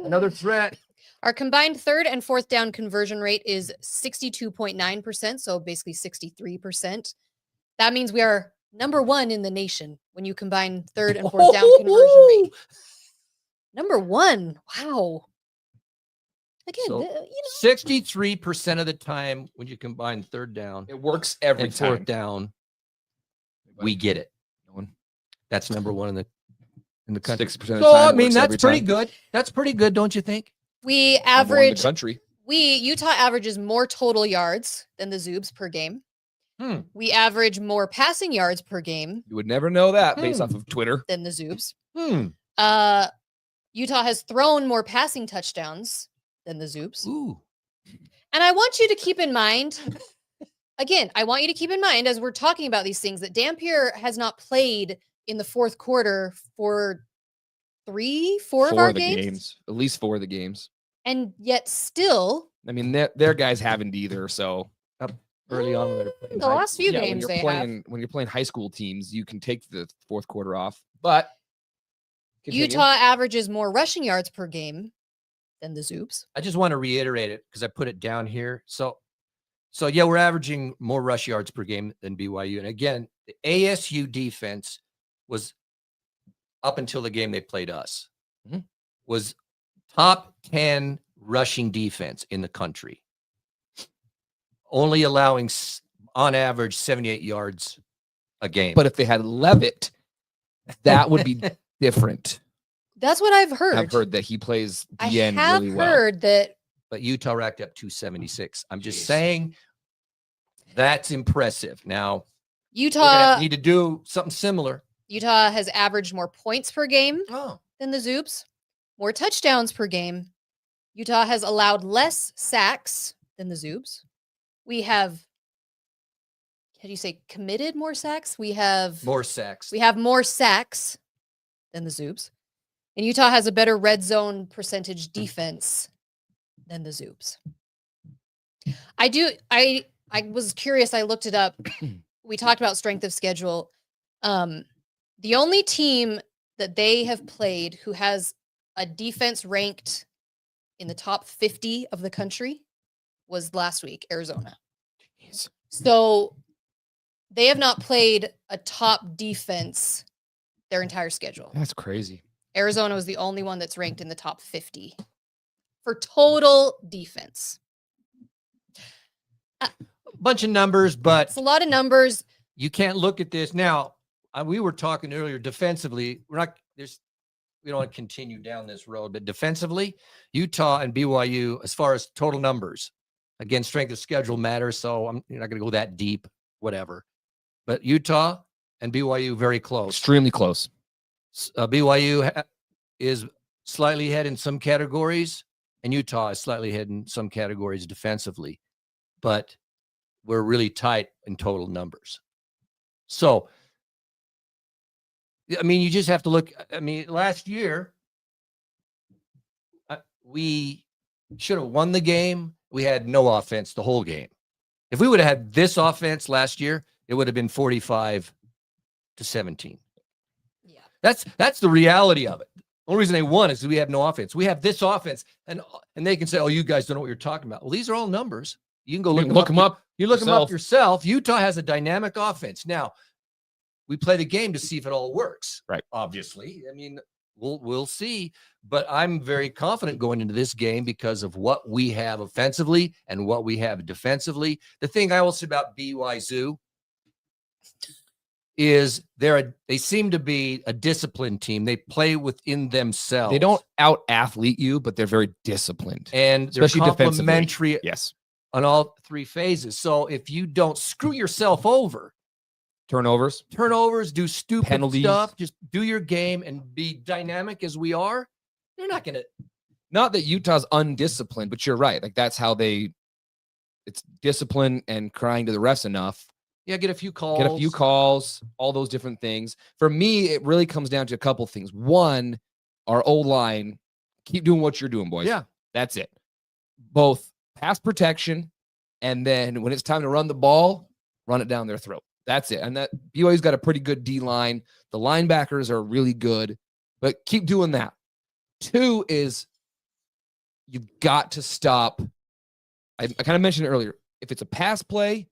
Another threat. Our combined 3rd and 4th down conversion rate is 62.9%. So basically 63%. That means we are number 1 in the nation when you combine 3rd and 4th down conversion rate. Number 1. Wow. Again, So, 63% of the time when you combine 3rd down It works every and time. 4th down, we get it. No one. That's number 1 in the country. 6% of the So time I mean, works that's every pretty time. good. That's pretty good, don't you think? we Number one in the average, country. Utah averages more total yards than the Zoobs per game. Hmm. We average more passing yards per game You would never know that based off of Twitter. than the Zoobs. Hmm. Utah has thrown more passing touchdowns than the Zoobs. Ooh. And I want you to keep in mind, again, I want you to keep in mind as we're talking about these things that Dampier has not played in the 4th quarter for 4 of our games. At least 4 of the games. And yet still, I mean, their guys haven't either. So Early on when they were playing the high last few when games you're they have. playing when you're playing high school teams, you can take the 4th quarter off. But continue. Utah averages more rushing yards per game than the Zoobs. I just want to reiterate it because I put it down here. So yeah, we're averaging more rush yards per game than BYU. And again, the ASU defense was up until the game they played us, was top 10 rushing defense in the country. Only allowing on average 78 yards a game. But if they had Levitt, that would be different. That's what I've heard. I've heard that he plays I DN have really well. heard that. But Utah racked up 276. I'm just Jeez. saying that's impressive. Now, we're Utah gonna need to do something similar. Utah has averaged more points per game Oh, than the Zoobs, more touchdowns per game. Utah has allowed less sacks than the Zoobs. We have, how do you say, committed more sacks? We have more sacks. We have more sacks than the Zoobs. And Utah has a better red zone percentage defense than the Zoobs. I was curious. I looked it up. We talked about strength of schedule. The only team that they have played who has a defense ranked in the top 50 of the country was last week, Arizona. Jeez. So they have not played a top defense their entire schedule. That's crazy. Arizona was the only one that's ranked in the top 50 for total defense. Bunch of numbers, but It's a lot of numbers. you can't look at this now. We were talking earlier defensively. We don't want to continue down this road, but defensively, Utah and BYU, as far as total numbers, again, strength of schedule matters. So I'm not going to go that deep, whatever. But Utah and BYU very close. Extremely close. BYU is slightly ahead in some categories, and Utah is slightly ahead in some categories defensively, but we're really tight in total numbers. So, I mean, you just have to look. I mean, last year, we should have won the game. We had no offense the whole game. If we would have had this offense last year, it would have been 45-17. Yeah. That's the reality of it. The only reason they won is we have no offense. We have this offense, and they can say, "Oh, you guys don't know what you're talking about." Well, these are all numbers. You can go look them up. You look them up yourself. Utah has a dynamic offense. Now, we play the game to see if it all works. Right. Obviously, I mean, we'll see. But I'm very confident going into this game because of what we have offensively and what we have defensively. The thing I will say about BYU is they seem to be a disciplined team. They play within themselves. They don't out athlete you, but they're very disciplined, and they're especially defensively. complementary Yes. on all three phases. So if you don't screw yourself over, Turnovers. do stupid Penalties. stuff, just do your game and be dynamic as we are, they're not going to. Not that Utah's undisciplined, but you're right. Like that's how it's discipline and crying to the refs enough. Yeah, get a few calls. All those different things. For me, it really comes down to a couple things. One, our O-line, keep doing what you're doing, boys. Yeah. That's it. Both pass protection, and then when it's time to run the ball, run it down their throat. That's it. And that BYU's got a pretty good D-line. The linebackers are really good, but keep doing that. Two is you've got to stop. I kind of mentioned it earlier. If it's a pass play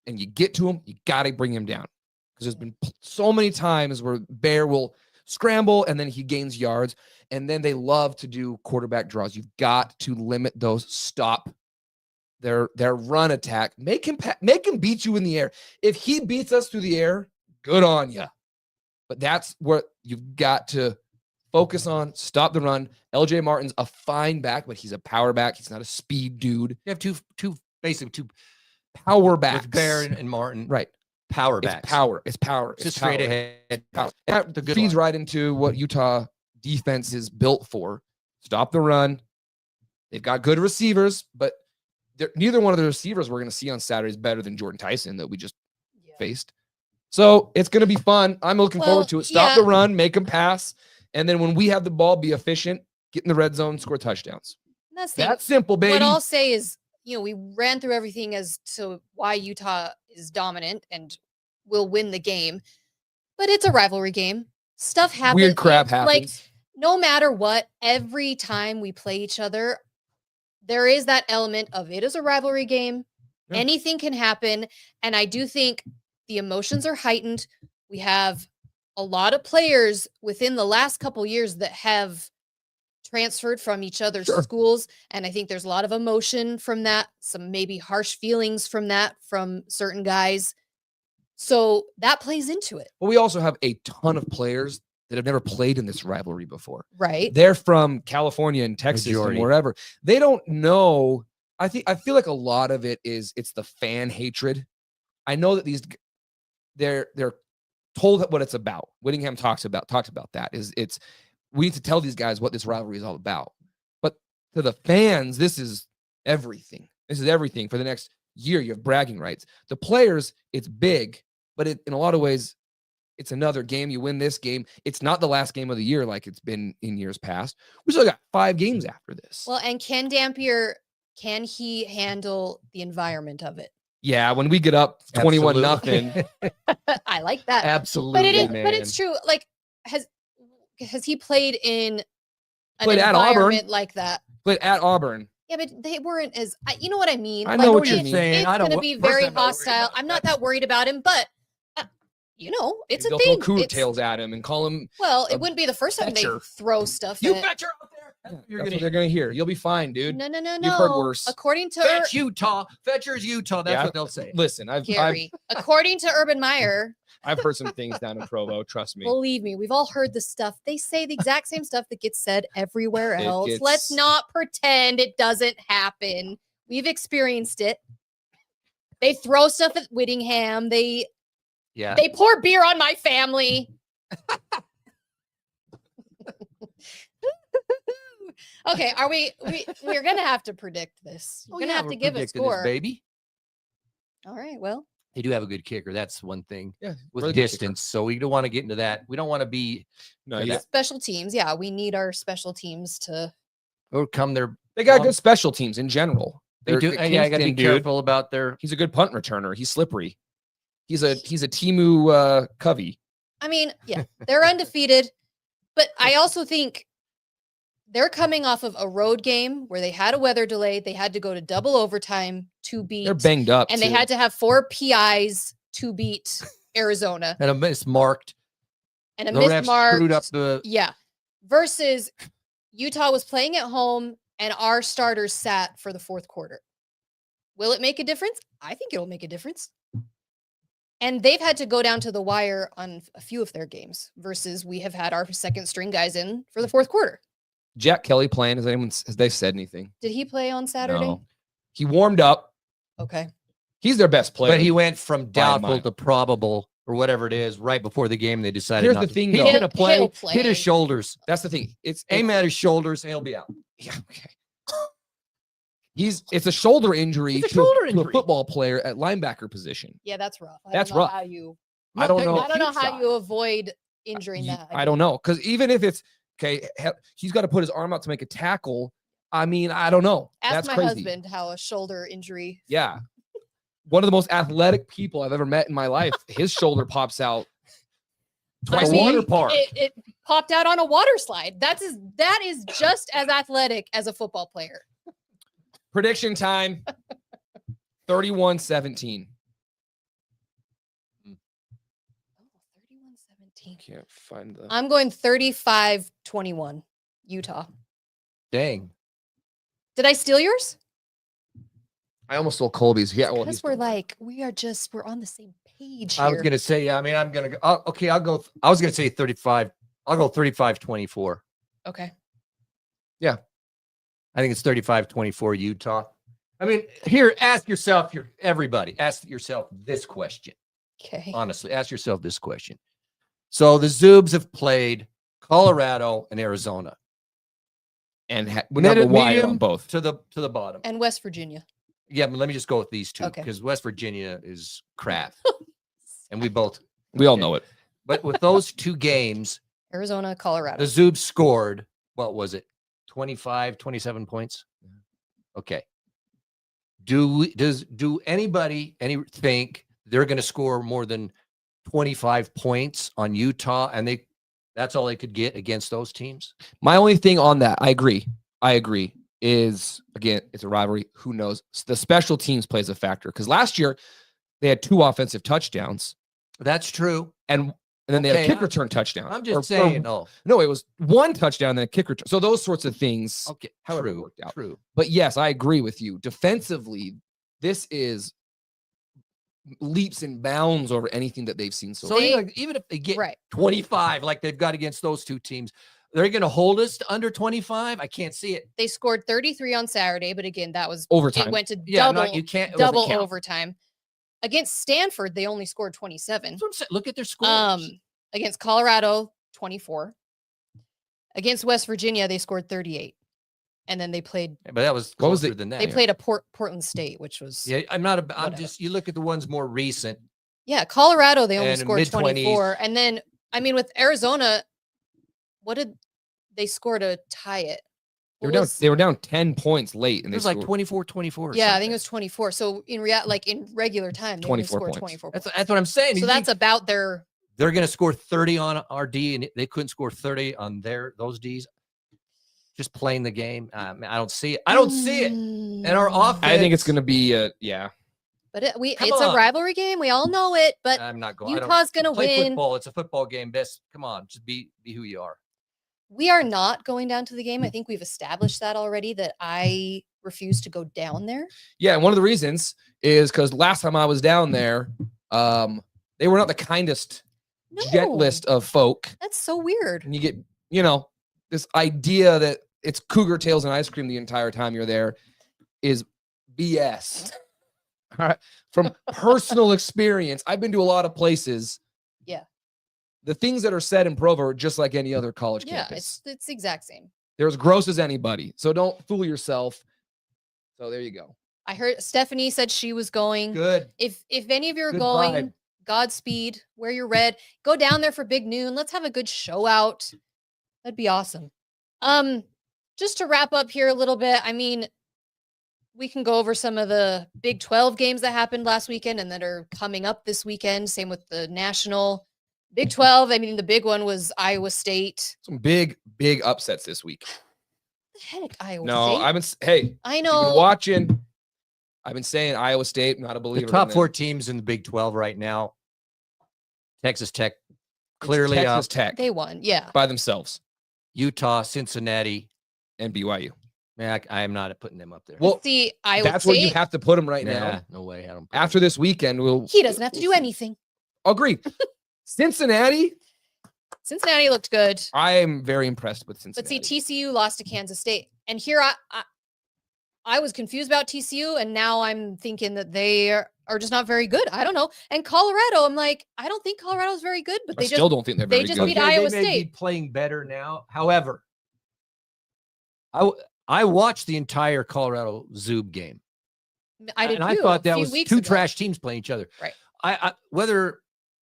and you get to him, you got to bring him down. Because there's been so many times where Bear will scramble and then he gains yards. And then they love to do quarterback draws. You've got to limit those. Stop their run attack. Make him beat you in the air. If he beats us through the air, good on you. But that's what you've got to focus on. Stop the run. LJ Martin's a fine back, but he's a power back. He's not a speed dude. You have two Power backs. with Bear and Martin. Right. Power It's backs. power. It's power. It's Just power. straight ahead. Power. And that feeds right into what Utah defense is built for. Stop the run. They've got good receivers, but neither one of the receivers we're going to see on Saturday is better than Jordan Tyson that we just faced. So it's going to be fun. I'm looking forward to it. Stop the run, make them pass. And then when we have the ball, be efficient, get in the red zone, score touchdowns. That's simple, baby. What I'll say is, we ran through everything as to why Utah is dominant and will win the game. But it's a rivalry game. Stuff happens. Weird crap happens. Like, no matter what, every time we play each other, there is that element of it is a rivalry game. Yeah. Anything can happen. And I do think the emotions are heightened. We have a lot of players within the last couple years that have transferred from each other's schools. And I think there's a lot of emotion from that, some maybe harsh feelings from that, from certain guys. So that plays into it, But we also have a ton of players that have never played in this rivalry before. right? They're from California and Texas Majority. and wherever. They don't know. I feel like a lot of it is it's the fan hatred. I know that they're told what it's about. Whittingham talked about that. We need to tell these guys what this rivalry is all about. But to the fans, this is everything. This is everything for the next year. You have bragging rights. The players, it's big, but in a lot of ways, it's another game. You win this game. It's not the last game of the year like it's been in years past. We still got 5 games after this. Well, and can Dampier, can he handle the environment of it? Yeah, when we get up 21-0. I like that. Absolutely, But it is, man. but it's true. Like, has he played in an Played at Auburn. environment like that? But at Auburn, Yeah, but they weren't as, you know what I mean? I know what you're it's- saying. It's I don't- going to be first, very I'm not worried hostile. about I'm not that. that worried about him, but it's a they'll thing. throw It's- tails at him and call him. Well, a it wouldn't be the first time they fetcher. throw stuff You at. fetcher out there. You're That's gonna what they're gonna hear. You'll be fine, dude. No. You've heard worse. According to fetch Utah. Fetcher's Utah. That's Yeah. what they'll say. Listen, I've Gary, according to Urban Meyer, heard some things down in Provo. Trust me. believe me, we've all heard the stuff. They say the exact same stuff that gets said everywhere It else. gets- Let's not pretend it doesn't happen. We've experienced it. They throw stuff at Whittingham. They Yeah. pour beer on my family. Okay, are we're gonna have to predict this. You're Oh, gonna yeah, have we're to give a predicting this, score. baby. All right, well, They do have a good kicker. That's one thing Yeah, with really good kicker. distance. So we don't want to get into that. We don't want to be No, Yeah. yeah. special teams. Yeah, we need our special teams to. overcome their. They got good special teams in general. They They're- do. the And yeah, I got to be Kingston dude, careful about their. He's a good punt returner. He's slippery. He's a Timu Covey. I mean, yeah, they're undefeated, but I also think they're coming off of a road game where they had a weather delay. They had to go to double overtime to beat, They're banged up, and they too. had to have 4 PIs to beat Arizona And a mismarked. and a The refs mismarked. screwed up the. Yeah, versus Utah was playing at home and our starters sat for the 4th quarter. Will it make a difference? I think it'll make a difference. And they've had to go down to the wire on a few of their games versus we have had our 2nd string guys in for the 4th quarter. Jack Kelly playing. Has they said anything? Did he play on Saturday? No. He warmed up. Okay. He's their best player. But he went from doubtful mile. to probable or whatever it is right before the game. They decided. Here's not the to- thing, He's though. gonna play. He'll Hit his play. shoulders. That's the thing. It's Aim at his shoulders. And he'll be out. Yeah, okay. It's a shoulder injury, It's a to, shoulder to a injury. football player at linebacker position. Yeah, that's rough. I That's don't know rough. How you, I don't know. I don't know Cute how shot. you avoid injuring that. I don't know. Because even if it's okay, he's got to put his arm out to make a tackle. I mean, I don't know. Ask That's my crazy. husband how a shoulder injury. Yeah. One of the most athletic people I've ever met in my life. His shoulder pops out twice a a water week. park. It popped out on a water slide. That is just as athletic as a football player. Prediction time. 31-17. Oh, 31-17. Can't find the. I'm going 35-21, Utah. Dang. Did I steal yours? I almost stole Colby's. Yeah, well, Because he's we're like, we're on the same page I was here. gonna say. Yeah. I mean, I'm gonna go. Okay. I'll go. I was gonna say 35. I'll go 35-24. Okay. I think it's 35-24 Utah. I mean, here, ask yourself, everybody, ask yourself this question. Okay. Honestly, ask yourself this question. So the Zoobs have played Colorado and Arizona and we have a wire on both. to the bottom. And West Virginia. Yeah, but let me just go with these two Okay. because West Virginia is crap, and we both. We all know it. But with those 2 games, Arizona, Colorado. the Zoobs scored. What was it? 25, 27 points. Okay. Do anybody think they're going to score more than 25 points on Utah, and that's all they could get against those teams? My only thing on that, I agree, is, again, it's a rivalry. Who knows? The special teams plays a factor because last year they had 2 offensive touchdowns, That's true. and then they had a Okay, kick return touchdown. I'm just saying. No. No, it was 1 touchdown and then a kick return. So those sorts of things. Okay. However it True. worked out. True. But yes, I agree with you. Defensively, this is leaps and bounds over anything that they've seen so So far. even if they get Right. 25, like they've got against those two teams, they're going to hold us to under 25. I can't see it. They scored 33 on Saturday, but again, that was Overtime. It went to Yeah, double, you can't it doesn't double count. overtime. Against Stanford, they only scored 27. That's what I'm saying. Look at their scores. Against Colorado, 24. Against West Virginia, they scored 38. And then they played. But that was What was closer it? than that. They played a Portland State, which was. Yeah, I'm whatever. just. You look at the ones more recent. Yeah, Colorado, they only And scored mid-20s. 24. And then, I mean, with Arizona, what did they score to tie it? They were down 10 points late, and It they was like 24-24. Yeah, I think it was 24. So in regular time, they only 24 scored points. 24 That's points. what I'm saying. So You that's think about their. they're going to score 30 on RD, and they couldn't score 30 on those Ds. Just playing the game. I don't see it. I don't see it. And our offense. I think it's going to be, yeah. But it's on. a rivalry game. We all know it. But I'm not going. Utah's going to play win. football. It's a football game. Come on, just be who you are. We are not going down to the game. I think we've established that already, that I refuse to go down there. Yeah, and one of the reasons is because last time I was down there, they were not the kindest, gentlest of folk. That's so weird. And you get, this idea that it's cougar tails and ice cream the entire time you're there is BS. All right. From personal experience, I've been to a lot of places. Yeah. The things that are said in Provo are just like any other college Yeah, campus. it's the exact same. They're as gross as anybody. So don't fool yourself. So there you go. I heard Stephanie said she was going. Good. If any of you are Good going, vibe. Godspeed, wear your red. Go down there for Big Noon. Let's have a good show out. That'd be awesome. Just to wrap up here a little bit, I mean, we can go over some of the Big 12 games that happened last weekend and that are coming up this weekend. Same with the national. Big 12, I mean, the big one was Iowa State. Some big upsets this week. The heck, Iowa No, State? I you've know. been watching. I've been saying Iowa State, not a believer. The top in four them. teams in the Big 12 right now. Texas Tech It's clearly Texas up. Tech They won, yeah. by themselves Utah, Cincinnati. and BYU. Man, I am not putting them up there. Well, See, Iowa that's State, where you have to put them right Nah, now. no way. I don't. put After this weekend, he doesn't have to do anything. Agree. Cincinnati, Cincinnati looked good. I am very impressed with But Cincinnati. see, TCU lost to Kansas State. And here I was confused about TCU, and now I'm thinking that they are just not very good. I don't know. And Colorado, I'm like, I don't think Colorado's very good, but I they still just don't think they're they very just good. beat Iowa they may be State. playing better now. However, I watched the entire Colorado Zoob game. I did and too, I thought a that few was weeks two ago. trash teams playing each other. Right. I whether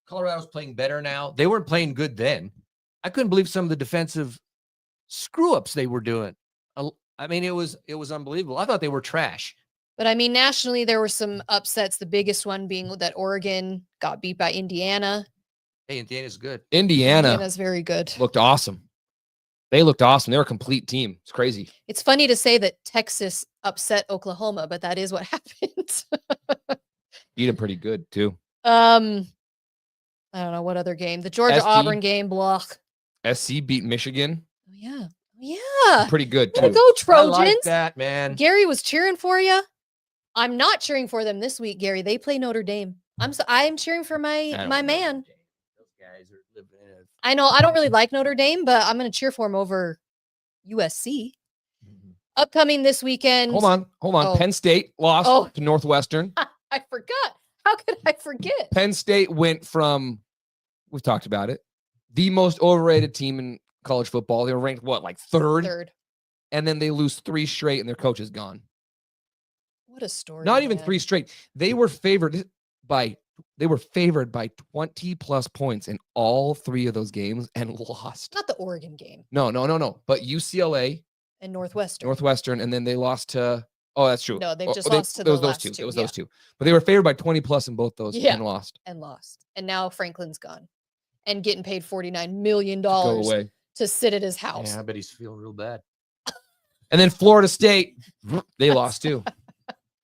Colorado's playing better now, they weren't playing good then. I couldn't believe some of the defensive screw ups they were doing. I mean, it was unbelievable. I thought they were trash. But I mean, nationally, there were some upsets. The biggest one being that Oregon got beat by Indiana. Hey, Indiana's good. Indiana's very good. looked awesome. They looked awesome. They're a complete team. It's crazy. It's funny to say that Texas upset Oklahoma, but that is what happened. Beat them pretty good too. I don't know what other game. The Georgia Auburn game. Blah. SC beat Michigan. Oh yeah. Yeah. Pretty good Way to too. go, I Trojans. like that, man. Gary was cheering for you. I'm not cheering for them this week, Gary. They play Notre Dame. I'm cheering for my man. Those guys are living in it. I know I don't really like Notre Dame, but I'm going to cheer for him over USC. Upcoming this weekend. Hold on. Oh. Penn State lost Oh. to Northwestern. I forgot. How could I forget? Penn State went from, we've talked about it, the most overrated team in college football. They were ranked like third? And then they lose 3 straight and their coach is gone. What a story. Not even man. 3 straight. They were favored by 20 plus points in all 3 of those games and lost. Not the Oregon game No. But UCLA, and Northwestern. Northwestern, and then they lost to, oh, that's true. No, they've Oh, just lost to it the was those last two. two, It was yeah. those two. But they were favored by 20 plus in both those Yeah. and lost. And lost. And now Franklin's gone and getting paid $49 million Go away. to sit at his house. Yeah, I bet he's feeling real bad. And then Florida State, they lost too.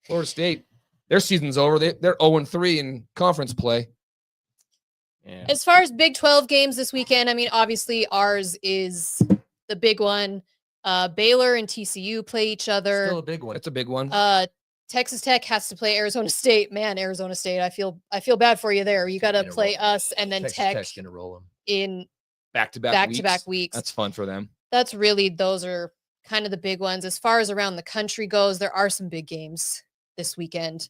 Florida State, their season's over. They're 0-3 in conference play. Yeah. As far as Big 12 games this weekend, I mean, obviously ours is the big one. Baylor and TCU play each Still other. a big one. It's a big one. Texas Tech has to play Arizona State. Man, Arizona State, I feel bad for you there. You got to play us and then Texas Tech Tech's gonna roll them in back-to-back weeks. That's fun for them. Those are kind of the big ones. As far as around the country goes, there are some big games this weekend.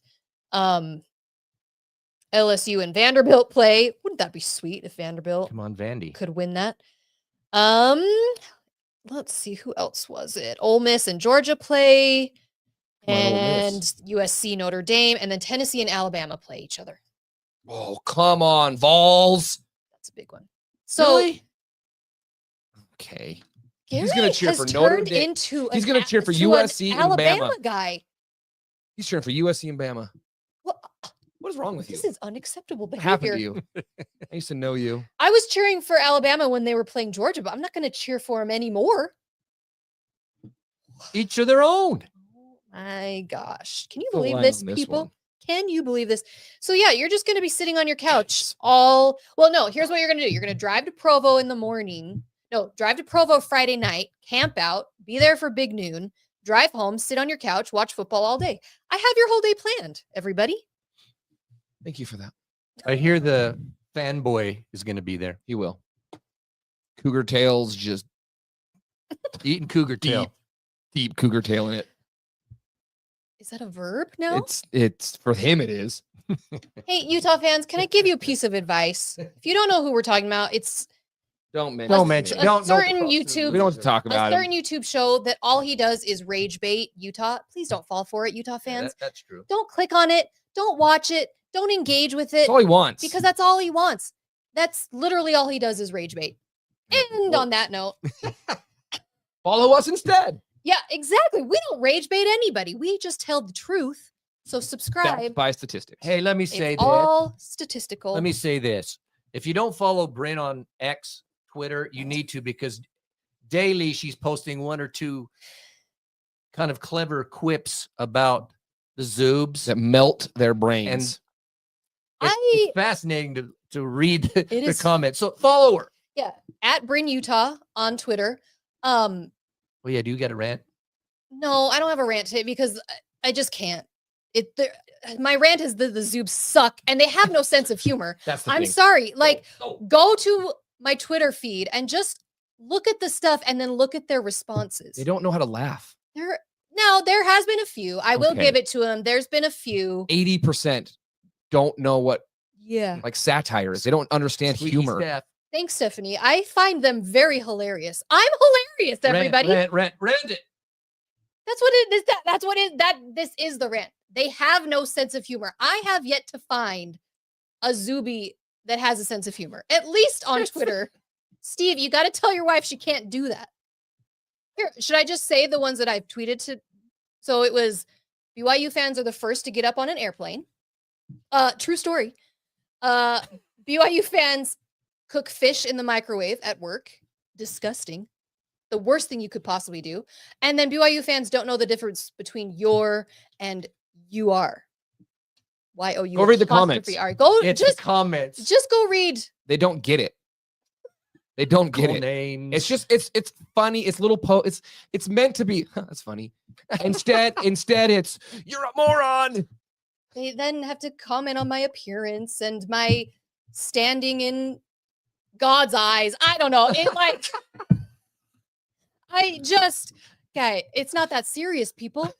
LSU and Vanderbilt play. Wouldn't that be sweet if Vanderbilt Come on, Vandy. could win that? Let's see, who else was it? Ole Miss and Georgia play, Come on, Ole and Miss. USC, Notre Dame, and then Tennessee and Alabama play each other. Oh, come on, Vols. That's a big one. So Really? Okay. Gary He's gonna cheer has for Notre turned Dame. into He's an gonna a- cheer for to an USC and Alabama Bama. guy. He's cheering for USC and Bama. What? What is wrong with you? This is unacceptable What happened behavior. to you? I used to know you. I was cheering for Alabama when they were playing Georgia, but I'm not going to cheer for them anymore. Each of their own. Oh my gosh. Can you The believe line this, on this people? one. Can you believe this? So yeah, you're just going to be sitting on your couch well, no, here's what you're going to do. You're going to drive to Provo in the morning. No, drive to Provo Friday night, camp out, be there for big noon, drive home, sit on your couch, watch football all day. I have your whole day planned, everybody. Thank you for that. I hear the fanboy is going to be there He will. Cougar tails, just eating cougar tail. deep cougar tail in it. Is that a verb now? It's for him. It is. Hey, Utah fans, can I give you a piece of advice? If you don't know who we're talking about, it's Don't mention. Don't mention. a Don't certain no, YouTube We don't have to talk a about certain him. YouTube show that all he does is rage bait Utah. Please don't fall for it, Utah Yeah, fans. that's true. Don't click on it. Don't watch it. Don't engage with it That's all he wants. because that's all he wants. That's literally all he does is rage bait. And on that note, Follow us instead. yeah, exactly. We don't rage bait anybody. We just tell the truth. So subscribe. Backed by statistics. Hey, let me It's say this. all statistical. Let me say this. If you don't follow Bryn on X, Twitter, you need to, because daily she's posting one or two kind of clever quips about the Zoobs. that melt their brains. It's fascinating to read the is. comments. So follow her. Yeah, at Bryn Utah on Twitter. Oh yeah, do you get a rant? No, I don't have a rant today because I just can't. My rant is the Zoobs suck and they have no sense of humor. That's the I'm thing. sorry. Like, Oh, go to my Twitter feed and just look at the stuff and then look at their responses. they don't know how to laugh. There has been a few. I will Okay. give it to them. There's been a few. 80% don't know what Yeah. like satire is. They don't understand Sweetie humor. Steph. Thanks, Stephanie. I find them very hilarious. I'm hilarious, everybody. Rant it. That's what it is. That's what it. This is the rant. They have no sense of humor. I have yet to find a Zuby that has a sense of humor, at least on Twitter. Steve, you got to tell your wife she can't do that. Here, should I just say the ones that I've tweeted to? So it was BYU fans are the first to get up on an airplane. True story. BYU fans cook fish in the microwave at work. Disgusting. The worst thing you could possibly do. And then BYU fans don't know the difference between your and you are. Y-O-U. Go read the comments. Go It's just the comments. just go read. They don't get it. They don't get Cool it. names. It's just it's funny. It's little it's meant to be. That's funny. Instead it's you're a moron. They then have to comment on my appearance and my standing in God's eyes. I don't know. It like it's not that serious, people.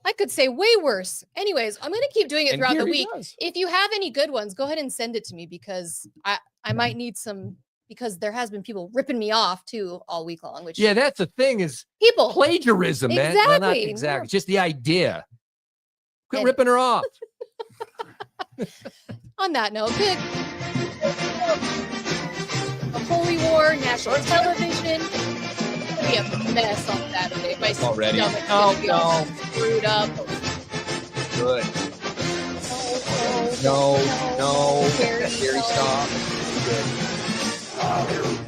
I could say way worse. Anyways, I'm gonna keep doing it And throughout here the he week. does. If you have any good ones, go ahead and send it to me because I might need some because there has been people ripping me off too all week long. Which yeah, that's the thing is people plagiarism, man. Well, not Exactly. exactly. Just the idea. Quit And- ripping her off. on that note, good. A Holy War, national television. It'll be a mess on Saturday. My Already? stomach's Oh, gonna be all screwed up. Good. No, No. Gary, Gary, no. stop. Good.